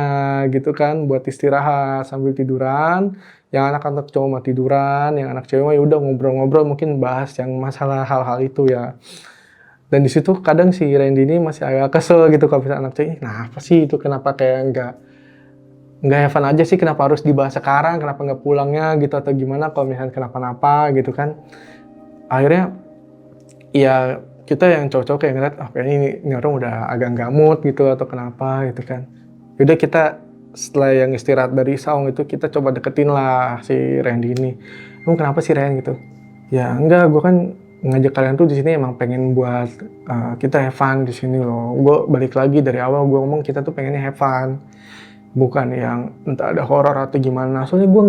gitu kan buat istirahat sambil tiduran. Yang anak-anak cowok mah tiduran, yang anak cewek mah ya udah ngobrol-ngobrol, mungkin bahas yang masalah hal-hal itu ya. Dan di situ kadang si Randy ini masih agak kesel gitu kalau misalnya anak cewek, nah apa sih itu, kenapa kayak nggak have fun aja sih, kenapa harus dibahas sekarang, kenapa nggak pulangnya gitu atau gimana kalau misalnya kenapa-napa gitu kan. Akhirnya ya kita yang cowok-cowok kayak ngeliat, kayaknya ini orang udah agak nggak mood gitu atau kenapa gitu kan. Yaudah kita setelah yang istirahat dari saung itu kita coba deketin lah si Randy ini. Emang kenapa sih Ren gitu? Ya enggak, gue kan ngajak kalian tuh di sini emang pengen buat kita have fun di sini loh. Gue balik lagi dari awal gue ngomong kita tuh pengennya have fun, bukan yang entah ada horor atau gimana. Soalnya gue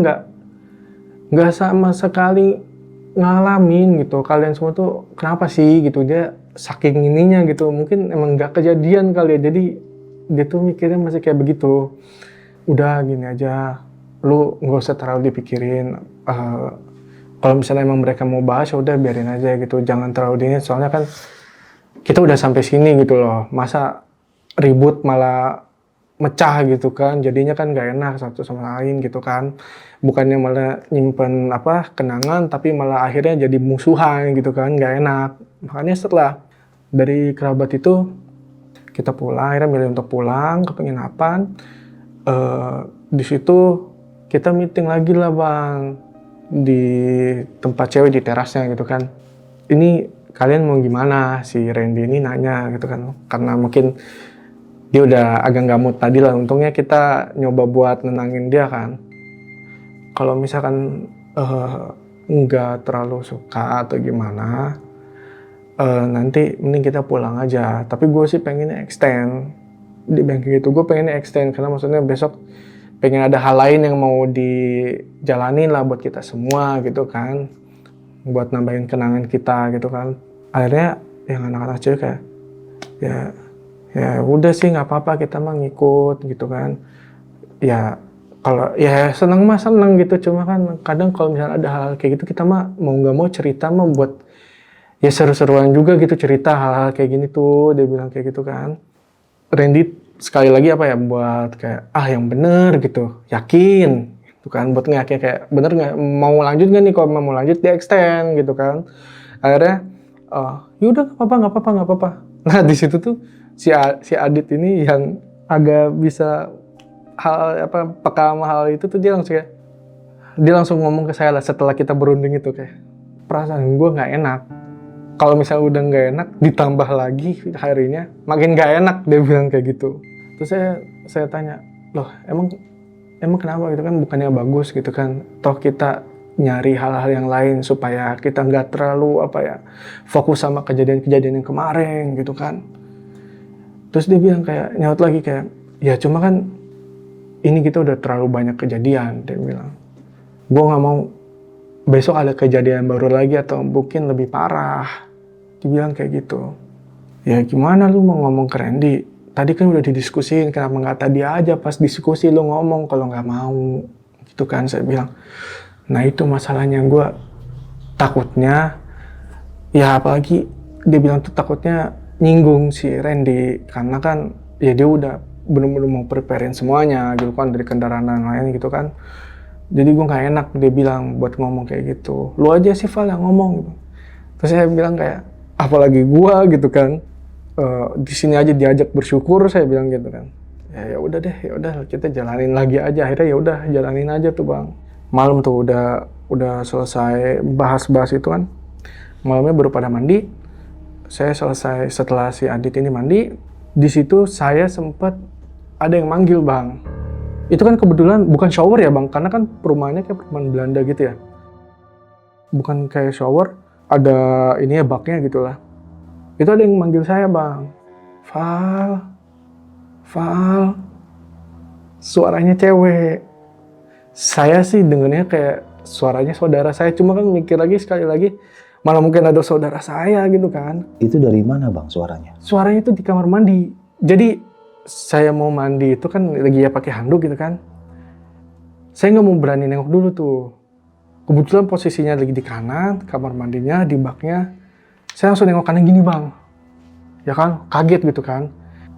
nggak sama sekali ngalamin gitu. Kalian semua tuh kenapa sih gitu, dia saking ininya gitu, mungkin emang nggak kejadian kali ya, jadi dia tuh mikirnya masih kayak begitu. Udah gini aja, lu nggak usah terlalu dipikirin. Kalau misalnya emang mereka mau bahas ya udah biarin aja gitu, jangan terlalu dingin, soalnya kan kita udah sampai sini gitu loh, masa ribut malah mecah gitu kan, jadinya kan gak enak satu sama lain gitu kan. Bukannya malah nyimpen kenangan, tapi malah akhirnya jadi musuhan gitu kan, gak enak. Makanya setelah dari kerabat itu kita pulang, akhirnya milih untuk pulang ke penginapan. Di situ kita meeting lagi lah bang di tempat cewek, di terasnya gitu kan. Ini kalian mau gimana? Si Randy ini nanya gitu kan, karena mungkin dia udah agak nggak mood tadi lah. Untungnya kita nyoba buat nenangin dia kan. Kalau misalkan nggak terlalu suka atau gimana, nanti mending kita pulang aja. Tapi gue sih pengennya extend. Di bank gitu gue pengennya extend, karena maksudnya besok pengen ada hal lain yang mau dijalanin lah buat kita semua gitu kan. Buat nambahin kenangan kita gitu kan. Akhirnya yang anak-anak cewek kayak, ya udah sih nggak apa-apa, kita mah ngikut gitu kan. Ya kalau ya seneng mah seneng gitu, cuma kan kadang kalau misalnya ada hal kayak gitu kita mah mau nggak mau cerita mah buat ya seru-seruan juga gitu, cerita hal-hal kayak gini tuh, dia bilang kayak gitu kan. Randy sekali lagi buat kayak yang bener gitu, yakin tuh kan, buat ngeyaknya kayak bener nggak mau lanjut nggak nih, kalau mau lanjut di extend gitu kan. Akhirnya yaudah nggak apa-apa. Nah di situ tuh si Adit ini yang agak bisa peka sama hal itu tuh, dia langsung ngomong ke saya lah setelah kita berunding itu, kayak perasaan gue nggak enak. Kalau misalnya udah nggak enak ditambah lagi harinya makin nggak enak, dia bilang kayak gitu. Terus saya tanya, loh emang kenapa gitu kan, bukannya bagus gitu kan, toh kita nyari hal-hal yang lain supaya kita nggak terlalu fokus sama kejadian-kejadian yang kemarin gitu kan. Terus dia bilang kayak nyaut lagi kayak, ya cuma kan ini kita udah terlalu banyak kejadian, dia bilang. Gue nggak mau besok ada kejadian baru lagi atau mungkin lebih parah. Dibilang kayak gitu. Ya gimana lu mau ngomong ke Randy? Tadi kan udah didiskusin, kenapa nggak tadi aja pas diskusi lu ngomong kalau nggak mau? Gitu kan, saya bilang. Nah itu masalahnya, gue takutnya, ya apalagi dia bilang tuh takutnya nyinggung si Randy. Karena kan ya dia udah bener-bener mau preparein semuanya gitu kan, dari kendaraan dan lain gitu kan. Jadi gue gak enak dia bilang buat ngomong kayak gitu. Lu aja sih Val yang ngomong gitu. Terus saya bilang kayak, apalagi gue gitu kan. Di sini aja diajak bersyukur, saya bilang gitu kan. Ya udah deh, ya udah kita jalanin lagi aja. Akhirnya ya udah jalanin aja tuh Bang. Malam tuh udah selesai bahas-bahas itu kan. Malamnya baru pada mandi. Saya selesai setelah si Adit ini mandi. Di situ saya sempat ada yang manggil Bang. Itu kan kebetulan bukan shower ya Bang, karena kan perumahannya kayak perumahan Belanda gitu ya. Bukan kayak shower, ada ini ya baknya gitu lah. Itu ada yang manggil saya Bang. Val. Suaranya cewek. Saya sih dengernya kayak suaranya saudara saya, cuma kan mikir lagi sekali lagi, mana mungkin ada saudara saya gitu kan. Itu dari mana Bang suaranya? Suaranya itu di kamar mandi. Jadi saya mau mandi itu kan lagi ya pakai handuk gitu kan. Saya nggak mau berani nengok dulu tuh. Kebetulan posisinya lagi di kanan, kamar mandinya, di baknya. Saya langsung nengok kanan gini Bang. Ya kan, kaget gitu kan.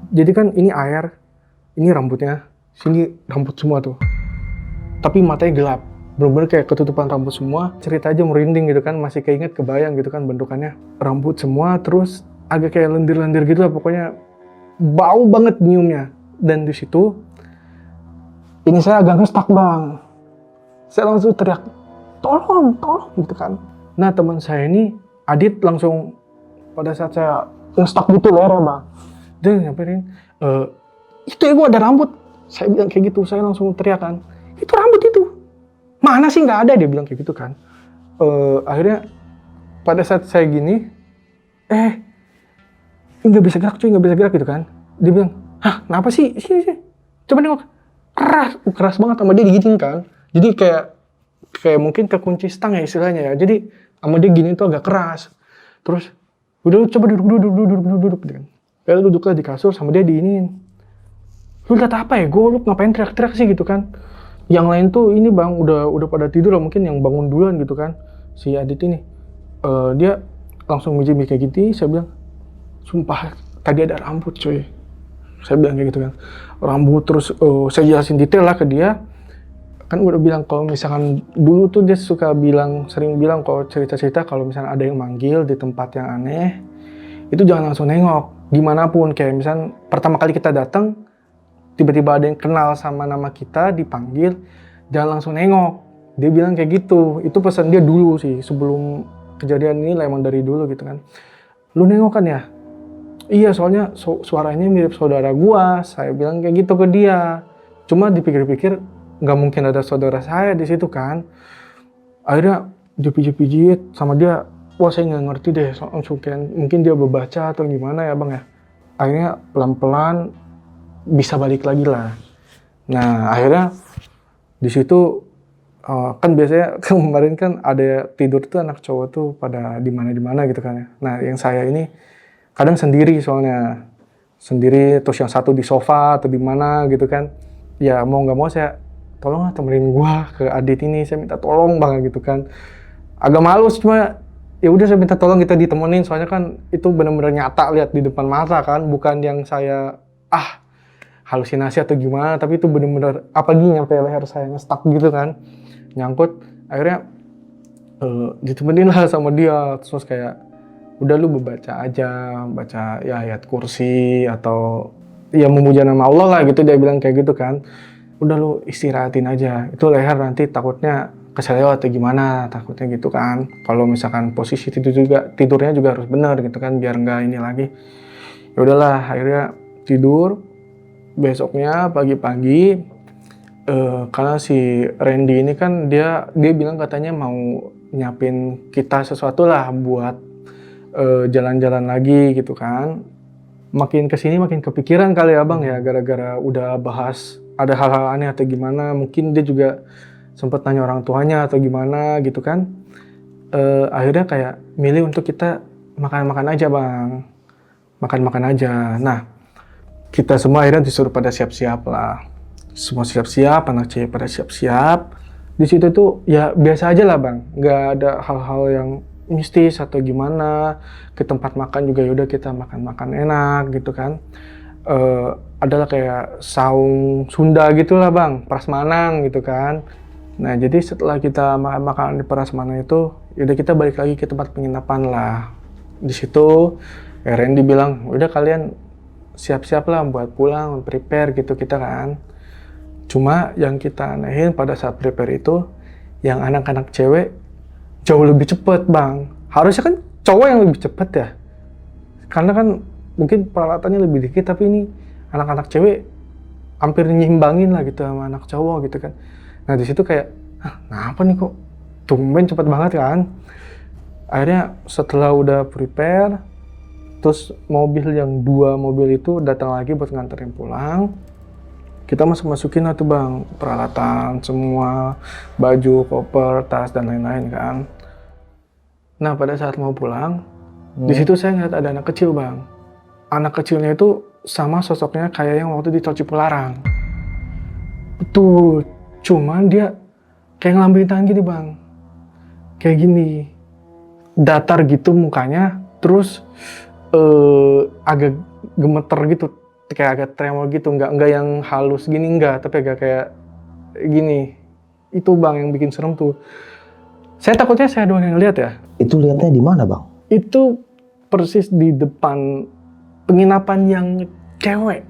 Jadi kan ini air, ini rambutnya, sini rambut semua tuh. Tapi matanya gelap. Bener-bener kayak ketutupan rambut semua. Cerita aja merinding gitu kan, masih keinget kebayang gitu kan bentukannya. Rambut semua, terus agak kayak lendir-lendir gitu lah pokoknya. Bau banget nyiumnya. Dan di situ ini saya agak ngestak Bang. Saya langsung teriak, tolong gitu kan. Nah teman saya ini Adit langsung pada saat saya ngestak gitu leher Bang, dia nyamperin, itu ya gue ada rambut. Saya bilang kayak gitu, saya langsung teriak kan, itu rambut itu mana sih, nggak ada, dia bilang kayak gitu kan. Akhirnya pada saat saya gini, nggak bisa gerak cuy, nggak bisa gerak gitu kan. Dia bilang, hah kenapa sih, sini coba nengok. Keras banget sama dia diginiin kan. Jadi kayak mungkin kekunci stang ya istilahnya ya. Jadi sama dia gini tuh agak keras. Terus udah coba duduk gitu kan. Lalu duduklah di kasur sama dia diinin. Lu lihat apa ya, lu ngapain teriak-teriak sih gitu kan. Yang lain tuh ini Bang udah pada tidur lah, mungkin yang bangun duluan gitu kan. Si Adit ini dia langsung mijik kayak gitu. Saya bilang, sumpah tadi ada rambut coy. Saya bilang kayak gitu kan, rambut. Terus saya jelasin detail lah ke dia. Kan udah bilang kalau misalkan dulu tuh dia sering bilang kalau cerita-cerita kalau misalnya ada yang manggil di tempat yang aneh, itu jangan langsung nengok. Gimana pun, kayak misalnya pertama kali kita datang, tiba-tiba ada yang kenal sama nama kita dipanggil, jangan langsung nengok. Dia bilang kayak gitu. Itu pesan dia dulu sih, sebelum kejadian ini lah, emang dari dulu gitu kan. Lu nengok kan ya? Iya, soalnya suaranya mirip saudara gua. Saya bilang kayak gitu ke dia. Cuma dipikir-pikir nggak mungkin ada saudara saya di situ kan. Akhirnya dipijit-pijit sama dia. Wah saya nggak ngerti deh. Mungkin dia berbaca atau gimana ya Bang ya. Akhirnya pelan-pelan bisa balik lagi lah. Nah akhirnya di situ kan biasanya kemarin kan ada tidur tuh anak cowok tuh pada di mana gitu kan ya. Nah yang saya ini kadang sendiri, soalnya sendiri, terus yang satu di sofa atau di mana gitu kan. Ya mau nggak mau saya tolong lah temenin gua ke Adit ini, saya minta tolong banget gitu kan. Agak malu cuma ya udah saya minta tolong, kita ditemenin, soalnya kan itu benar-benar nyata lihat di depan mata kan, bukan yang saya halusinasi atau gimana, tapi itu bener-bener apalagi nyampe leher saya nge-stuck gitu kan, nyangkut. Akhirnya ditemenin lah sama dia, terus kayak udah lu baca aja, baca ya ayat kursi atau ya memuja nama Allah lah gitu, dia bilang kayak gitu kan. Udah lu istirahatin aja, itu leher nanti takutnya keseleo atau gimana, takutnya gitu kan. Kalau misalkan posisi tidur juga, tidurnya juga harus benar gitu kan, biar nggak ini lagi. Ya udahlah, akhirnya tidur. Besoknya pagi-pagi, karena si Randy ini kan dia bilang katanya mau nyiapin kita sesuatu lah buat jalan-jalan lagi gitu kan. Makin kesini makin kepikiran kali ya bang ya, gara-gara udah bahas ada hal-hal aneh atau gimana. Mungkin dia juga sempat nanya orang tuanya atau gimana gitu kan. Akhirnya kayak milih untuk kita makan-makan aja bang, makan-makan aja. Nah, kita semua akhirnya disuruh pada siap-siap lah. Semua siap-siap, anak cewek pada siap-siap. Di situ tuh ya biasa aja lah bang, nggak ada hal-hal yang mistis atau gimana. Ke tempat makan juga yaudah kita makan-makan enak gitu kan. Adalah kayak saung Sunda gitu lah bang, prasmanan gitu kan. Nah jadi setelah kita makan-makan di prasmanan itu, yaudah kita balik lagi ke tempat penginapan lah. Di situ Randy bilang, udah kalian siap-siap lah buat pulang, prepare gitu kita kan. Cuma yang kita anehin pada saat prepare itu, yang anak-anak cewek jauh lebih cepet bang. Harusnya kan cowok yang lebih cepet ya, karena kan mungkin peralatannya lebih dikit, tapi ini anak-anak cewek hampir nyimbangin lah gitu sama anak cowok gitu kan. Nah di situ kayak, kenapa nih kok tumben cepet banget kan. Akhirnya setelah udah prepare, terus dua mobil itu datang lagi buat nganterin pulang. Kita masukin lah tuh bang, peralatan semua, baju, koper, tas dan lain-lain kan. Nah pada saat mau pulang, di situ saya ngeliat ada anak kecil bang. Anak kecilnya itu sama sosoknya kayak yang waktu di Tol Cipularang. Betul, cuman dia kayak ngelambain tangan gini bang, kayak gini, datar gitu mukanya, terus agak gemeter gitu, kayak agak tremor gitu, nggak yang halus gini enggak, tapi agak kayak gini. Itu bang yang bikin serem tuh. Saya takutnya saya doang yang lihat ya. Itu lihatnya di mana bang? Itu persis di depan penginapan yang cewek.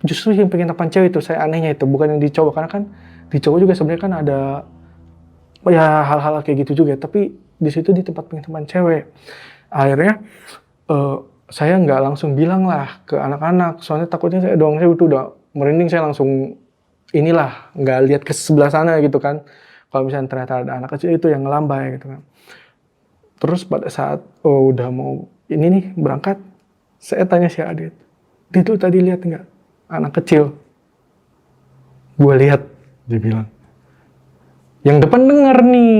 Justru yang penginapan cewek itu saya anehnya itu, bukan yang di cowok, karena kan di cowok juga sebenarnya kan ada ya hal-hal kayak gitu juga, tapi di situ di tempat penginapan cewek. Akhirnya saya nggak langsung bilang lah ke anak-anak, soalnya takutnya saya doang, saya udah merinding, saya langsung inilah nggak lihat ke sebelah sana gitu kan. Kalau misalnya ternyata ada anak kecil itu yang ngelambai gitu kan. Terus pada saat udah mau ini nih berangkat, saya tanya si Adit, dia tuh tadi lihat nggak anak kecil? Gue lihat, dia bilang. Yang depan denger nih,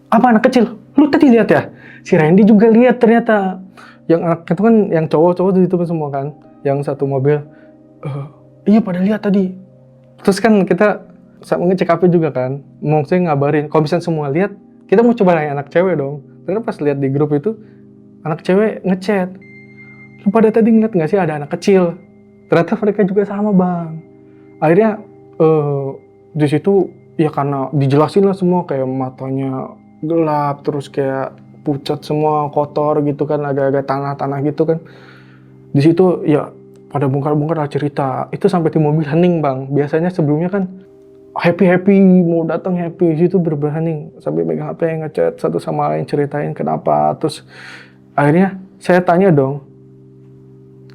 apa anak kecil? Lu tadi lihat ya? Si Randy juga lihat ternyata. Yang anak itu kan yang cowok-cowok itu kan semua kan, yang satu mobil. Iya pada lihat tadi. Terus kan kita ngecek HP juga kan, mau saya ngabarin. Kalau misalnya semua lihat, kita mau coba nanya anak cewek dong. Karena pas lihat di grup itu, anak cewek ngechat, lu pada tadi ngeliat nggak sih ada anak kecil? Ternyata mereka juga sama bang. Akhirnya di situ ya karena dijelasin lah semua, kayak matanya gelap, terus kayak pucat semua, kotor gitu kan, agak-agak tanah-tanah gitu kan. Di situ ya pada bongkar-bongkar cerita. Itu sampai di mobil hening bang. Biasanya sebelumnya kan happy mau datang happy, di situ bener-bener hening. Sampai megang HP ngechat satu sama lain, ceritain kenapa. Terus akhirnya saya tanya dong,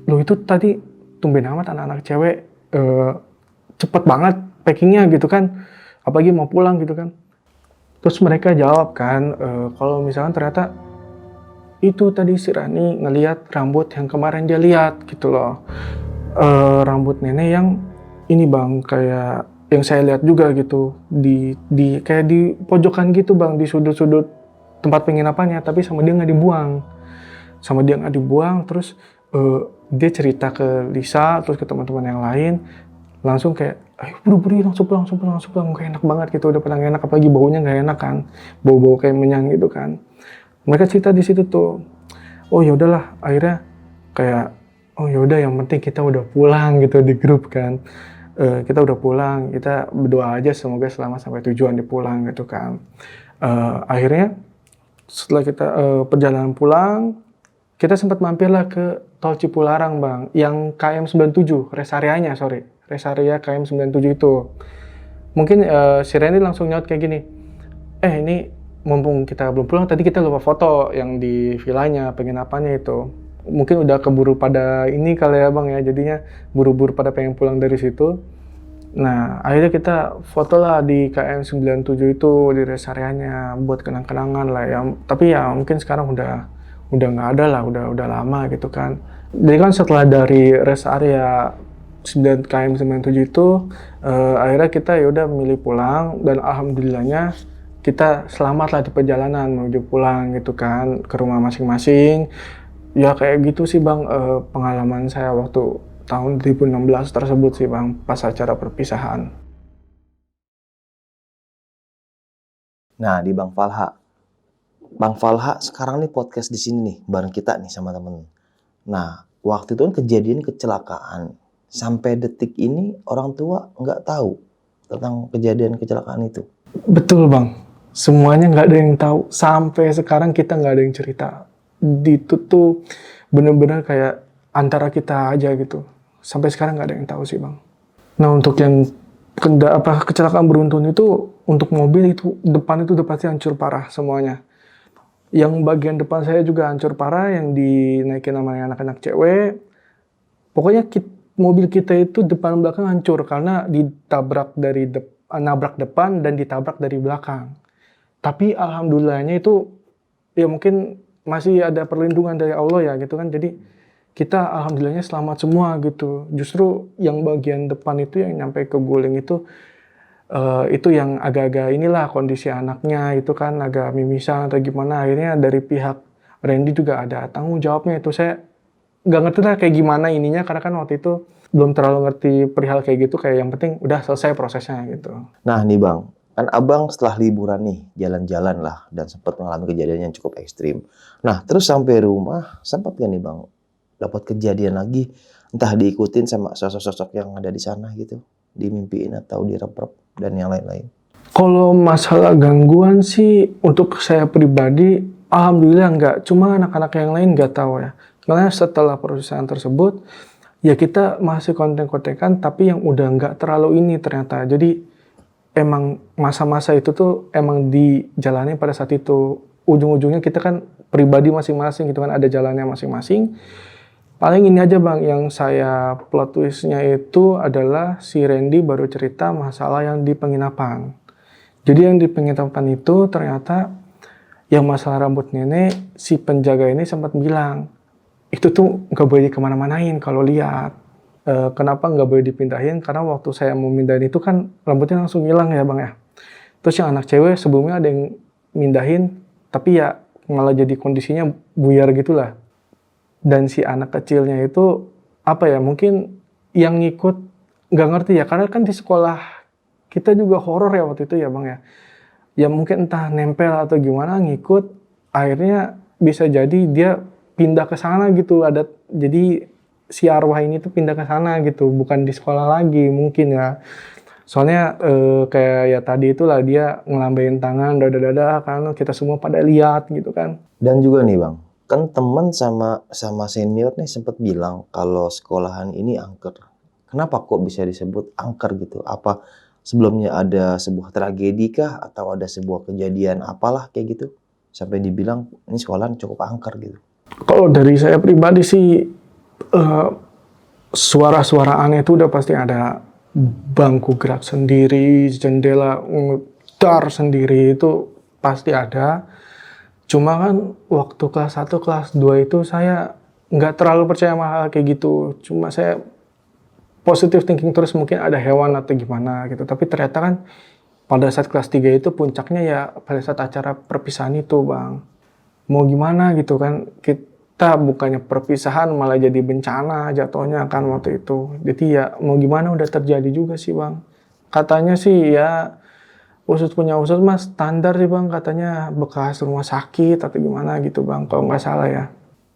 lo itu tadi tumben amat anak-anak cewek cepet banget packingnya gitu kan, apalagi mau pulang gitu kan. Terus mereka jawab kan, kalau misalkan ternyata itu tadi si Rani ngelihat rambut yang kemarin dia lihat gitu loh. Rambut nenek yang ini bang, kayak yang saya lihat juga gitu, di kayak di pojokan gitu bang, di sudut-sudut tempat penginapannya, tapi sama dia nggak dibuang. Terus dia cerita ke Lisa, terus ke teman-teman yang lain, langsung kayak, ayo buru-buru langsung pulang, gak enak banget gitu, udah pada gak enak, apalagi baunya gak enak kan, bau-bau kayak menyan gitu kan. Mereka cerita di situ tuh, oh ya udahlah, akhirnya kayak oh yaudah yang penting kita udah pulang gitu di grup kan. Kita udah pulang, kita berdoa aja semoga selamat sampai tujuan di pulang gitu kan. Akhirnya setelah kita perjalanan pulang, kita sempat mampirlah ke tol Cipularang bang, yang KM 97, rest area-nya sorry, rest area KM 97 itu. Mungkin si Randy langsung nyaut kayak gini, ini mumpung kita belum pulang, tadi kita lupa foto yang di villanya, penginapannya itu. Mungkin udah keburu pada ini kali ya bang ya, jadinya buru-buru pada pengen pulang dari situ. Nah, akhirnya kita foto lah di KM 97 itu, di rest area-nya, buat kenang-kenangan lah ya. Tapi ya mungkin sekarang udah nggak ada lah, udah lama gitu kan. Jadi kan setelah dari rest area 9 KM 97 itu, akhirnya kita yaudah milih pulang, dan alhamdulillahnya kita selamat lah di perjalanan menuju pulang gitu kan, ke rumah masing-masing. Ya kayak gitu sih bang, pengalaman saya waktu tahun 2016 tersebut sih bang, pas acara perpisahan. Nah, di Bang Falha. Bang Falha sekarang nih podcast di sini nih, bareng kita nih sama temen. Nah, waktu itu kan kejadian kecelakaan. Sampai detik ini orang tua nggak tahu tentang kejadian kecelakaan itu. Betul bang, semuanya nggak ada yang tahu. Sampai sekarang kita nggak ada yang cerita. Itu tuh bener-bener kayak antara kita aja gitu. Sampai sekarang nggak ada yang tahu sih bang. Nah untuk yang kecelakaan beruntun itu, untuk mobil itu depan itu udah pasti hancur parah semuanya. Yang bagian depan saya juga hancur parah, yang dinaikin namanya anak-anak cewek. Pokoknya mobil kita itu depan belakang hancur karena ditabrak dari nabrak depan dan ditabrak dari belakang. Tapi alhamdulillahnya itu ya mungkin masih ada perlindungan dari Allah ya gitu kan. Jadi kita alhamdulillahnya selamat semua gitu. Justru yang bagian depan itu yang nyampe ke guling itu yang agak-agak inilah kondisi anaknya itu kan agak mimisan atau gimana. Akhirnya dari pihak Randy juga ada tanggung jawabnya itu. Saya nggak ngerti lah kayak gimana ininya, karena kan waktu itu belum terlalu ngerti perihal kayak gitu, kayak yang penting udah selesai prosesnya gitu. Nah nih Bang, kan Abang setelah liburan nih, jalan-jalan lah, dan sempat mengalami kejadian yang cukup ekstrim. Nah, terus sampai rumah, sempat gak nih Bang, dapat kejadian lagi, entah diikutin sama sosok-sosok yang ada di sana gitu, dimimpiin atau direp-rep, dan yang lain-lain. Kalau masalah gangguan sih, untuk saya pribadi, alhamdulillah nggak. Cuma anak-anak yang lain nggak tahu ya. Karena setelah perusahaan tersebut, ya kita masih kontek-kontekan, tapi yang udah nggak terlalu ini ternyata. Jadi emang masa-masa itu tuh emang dijalani pada saat itu. Ujung-ujungnya kita kan pribadi masing-masing gitu kan, ada jalannya masing-masing. Paling ini aja bang, yang saya plot twistnya itu adalah si Randy baru cerita masalah yang di penginapan. Jadi yang di penginapan itu ternyata yang masalah rambut nenek, si penjaga ini sempat bilang, itu tuh nggak boleh kemana-manain kalau lihat. Kenapa nggak boleh dipindahin? Karena waktu saya mau mindahin itu kan rambutnya langsung hilang ya bang ya. Terus yang anak cewek sebelumnya ada yang mindahin, tapi ya malah jadi kondisinya buyar gitulah. Dan si anak kecilnya itu apa ya, mungkin yang ngikut nggak ngerti ya, karena kan di sekolah kita juga horor ya waktu itu ya bang ya. Ya mungkin entah nempel atau gimana ngikut, akhirnya bisa jadi dia pindah ke sana gitu. Jadi si arwah ini tuh pindah ke sana gitu, bukan di sekolah lagi mungkin ya. Soalnya kayak ya tadi itulah dia ngelambain tangan dada-dada kan, kita semua pada lihat gitu kan. Dan juga nih Bang, kan teman sama senior nih sempat bilang kalau sekolahan ini angker. Kenapa kok bisa disebut angker gitu? Apa sebelumnya ada sebuah tragedi kah? Atau ada sebuah kejadian apalah kayak gitu? Sampai dibilang ini sekolahan cukup angker gitu. Kalau dari saya pribadi sih, suara-suara aneh itu udah pasti ada. Bangku gerak sendiri, jendela ngedar sendiri, itu pasti ada. Cuma kan waktu kelas 1, kelas 2 itu saya nggak terlalu percaya sama hal kayak gitu. Cuma saya positive thinking terus, mungkin ada hewan atau gimana gitu. Tapi ternyata kan pada saat kelas 3 itu puncaknya ya pada saat acara perpisahan itu bang. Mau gimana gitu kan, kita bukannya perpisahan malah jadi bencana jatuhnya kan waktu itu. Jadi ya mau gimana udah terjadi juga sih bang. Katanya sih ya usut punya usut mas, standar sih bang, katanya bekas rumah sakit atau gimana gitu bang, kalau nggak salah ya.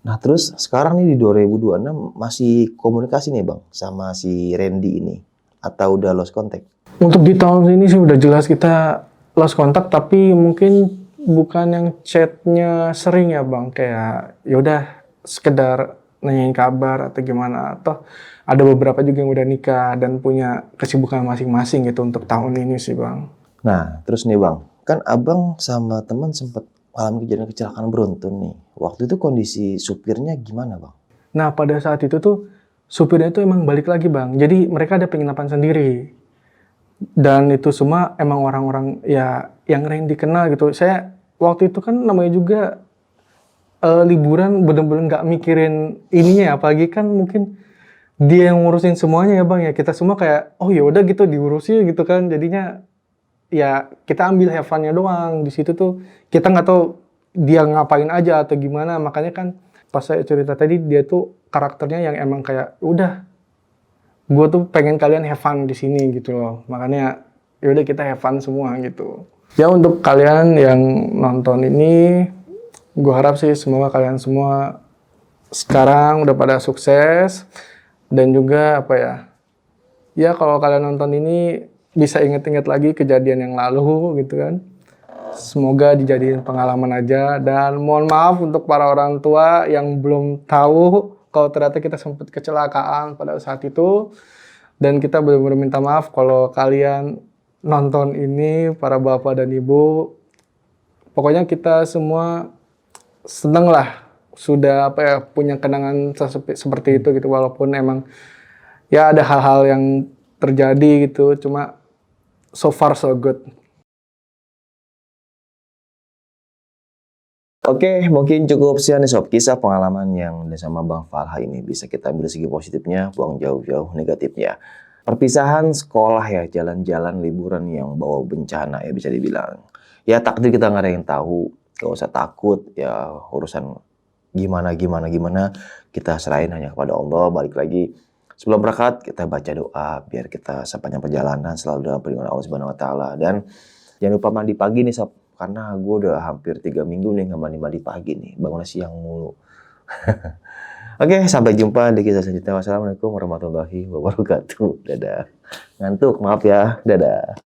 Nah terus sekarang nih di 2026 masih komunikasi nih Bang sama si Randy ini? Atau udah lost contact? Untuk di tahun ini sih udah jelas kita lost kontak, tapi mungkin bukan yang chatnya sering ya bang, kayak yaudah sekedar nanyain kabar atau gimana, atau ada beberapa juga yang udah nikah dan punya kesibukan masing-masing gitu untuk tahun ini sih bang. Nah terus nih Bang, kan Abang sama teman sempat alami kejadian kecelakaan beruntun nih. Waktu itu kondisi supirnya gimana Bang? Nah pada saat itu tuh supirnya itu emang balik lagi bang, jadi mereka ada penginapan sendiri. Dan itu semua emang orang-orang ya yang Randy kenal gitu. Saya waktu itu kan namanya juga liburan bener-bener nggak mikirin ininya ya, apalagi kan mungkin dia yang ngurusin semuanya ya bang ya. Kita semua kayak oh ya udah gitu diurusin gitu kan. Jadinya ya kita ambil have fun-nya doang. Di situ tuh kita nggak tahu dia ngapain aja atau gimana. Makanya kan pas saya cerita tadi dia tuh karakternya yang emang kayak udah gue tuh pengen kalian have fun di sini gitu loh. Makanya yaudah kita have fun semua gitu. Ya untuk kalian yang nonton ini, gue harap sih semoga kalian semua sekarang udah pada sukses. Dan juga apa ya, ya kalau kalian nonton ini bisa inget-inget lagi kejadian yang lalu gitu kan. Semoga dijadiin pengalaman aja. Dan mohon maaf untuk para orang tua yang belum tahu kalau ternyata kita sempat kecelakaan pada saat itu. Dan kita benar-benar minta maaf kalau kalian nonton ini, para bapak dan ibu. Pokoknya kita semua seneng lah sudah apa ya punya kenangan seperti itu gitu. Walaupun emang ya ada hal-hal yang terjadi gitu. Cuma so far so good. Oke, mungkin cukup sekian nih sob kisah pengalaman yang udah sama Bang Falha ini. Bisa kita ambil segi positifnya, buang jauh-jauh negatifnya. Perpisahan sekolah ya, jalan-jalan liburan yang bawa bencana ya bisa dibilang. Ya takdir kita nggak ada yang tahu, gak usah takut ya urusan gimana, kita serahin hanya kepada Allah. Balik lagi, sebelum berangkat kita baca doa biar kita sepanjang perjalanan selalu dalam perlindungan Allah Subhanahu Wa Taala. Dan jangan lupa mandi pagi nih sob. Karena gue udah hampir 3 minggu nih nggak mandi pagi nih, bangunnya siang mulu. Oke, sampai jumpa di kisah selanjutnya. Wassalamualaikum warahmatullahi wabarakatuh. Dadah. Ngantuk, maaf ya. Dadah.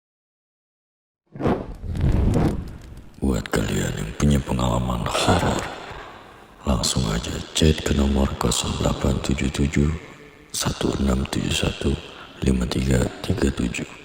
Buat kalian yang punya pengalaman horor, langsung aja chat ke nomor 0877 1671 5337.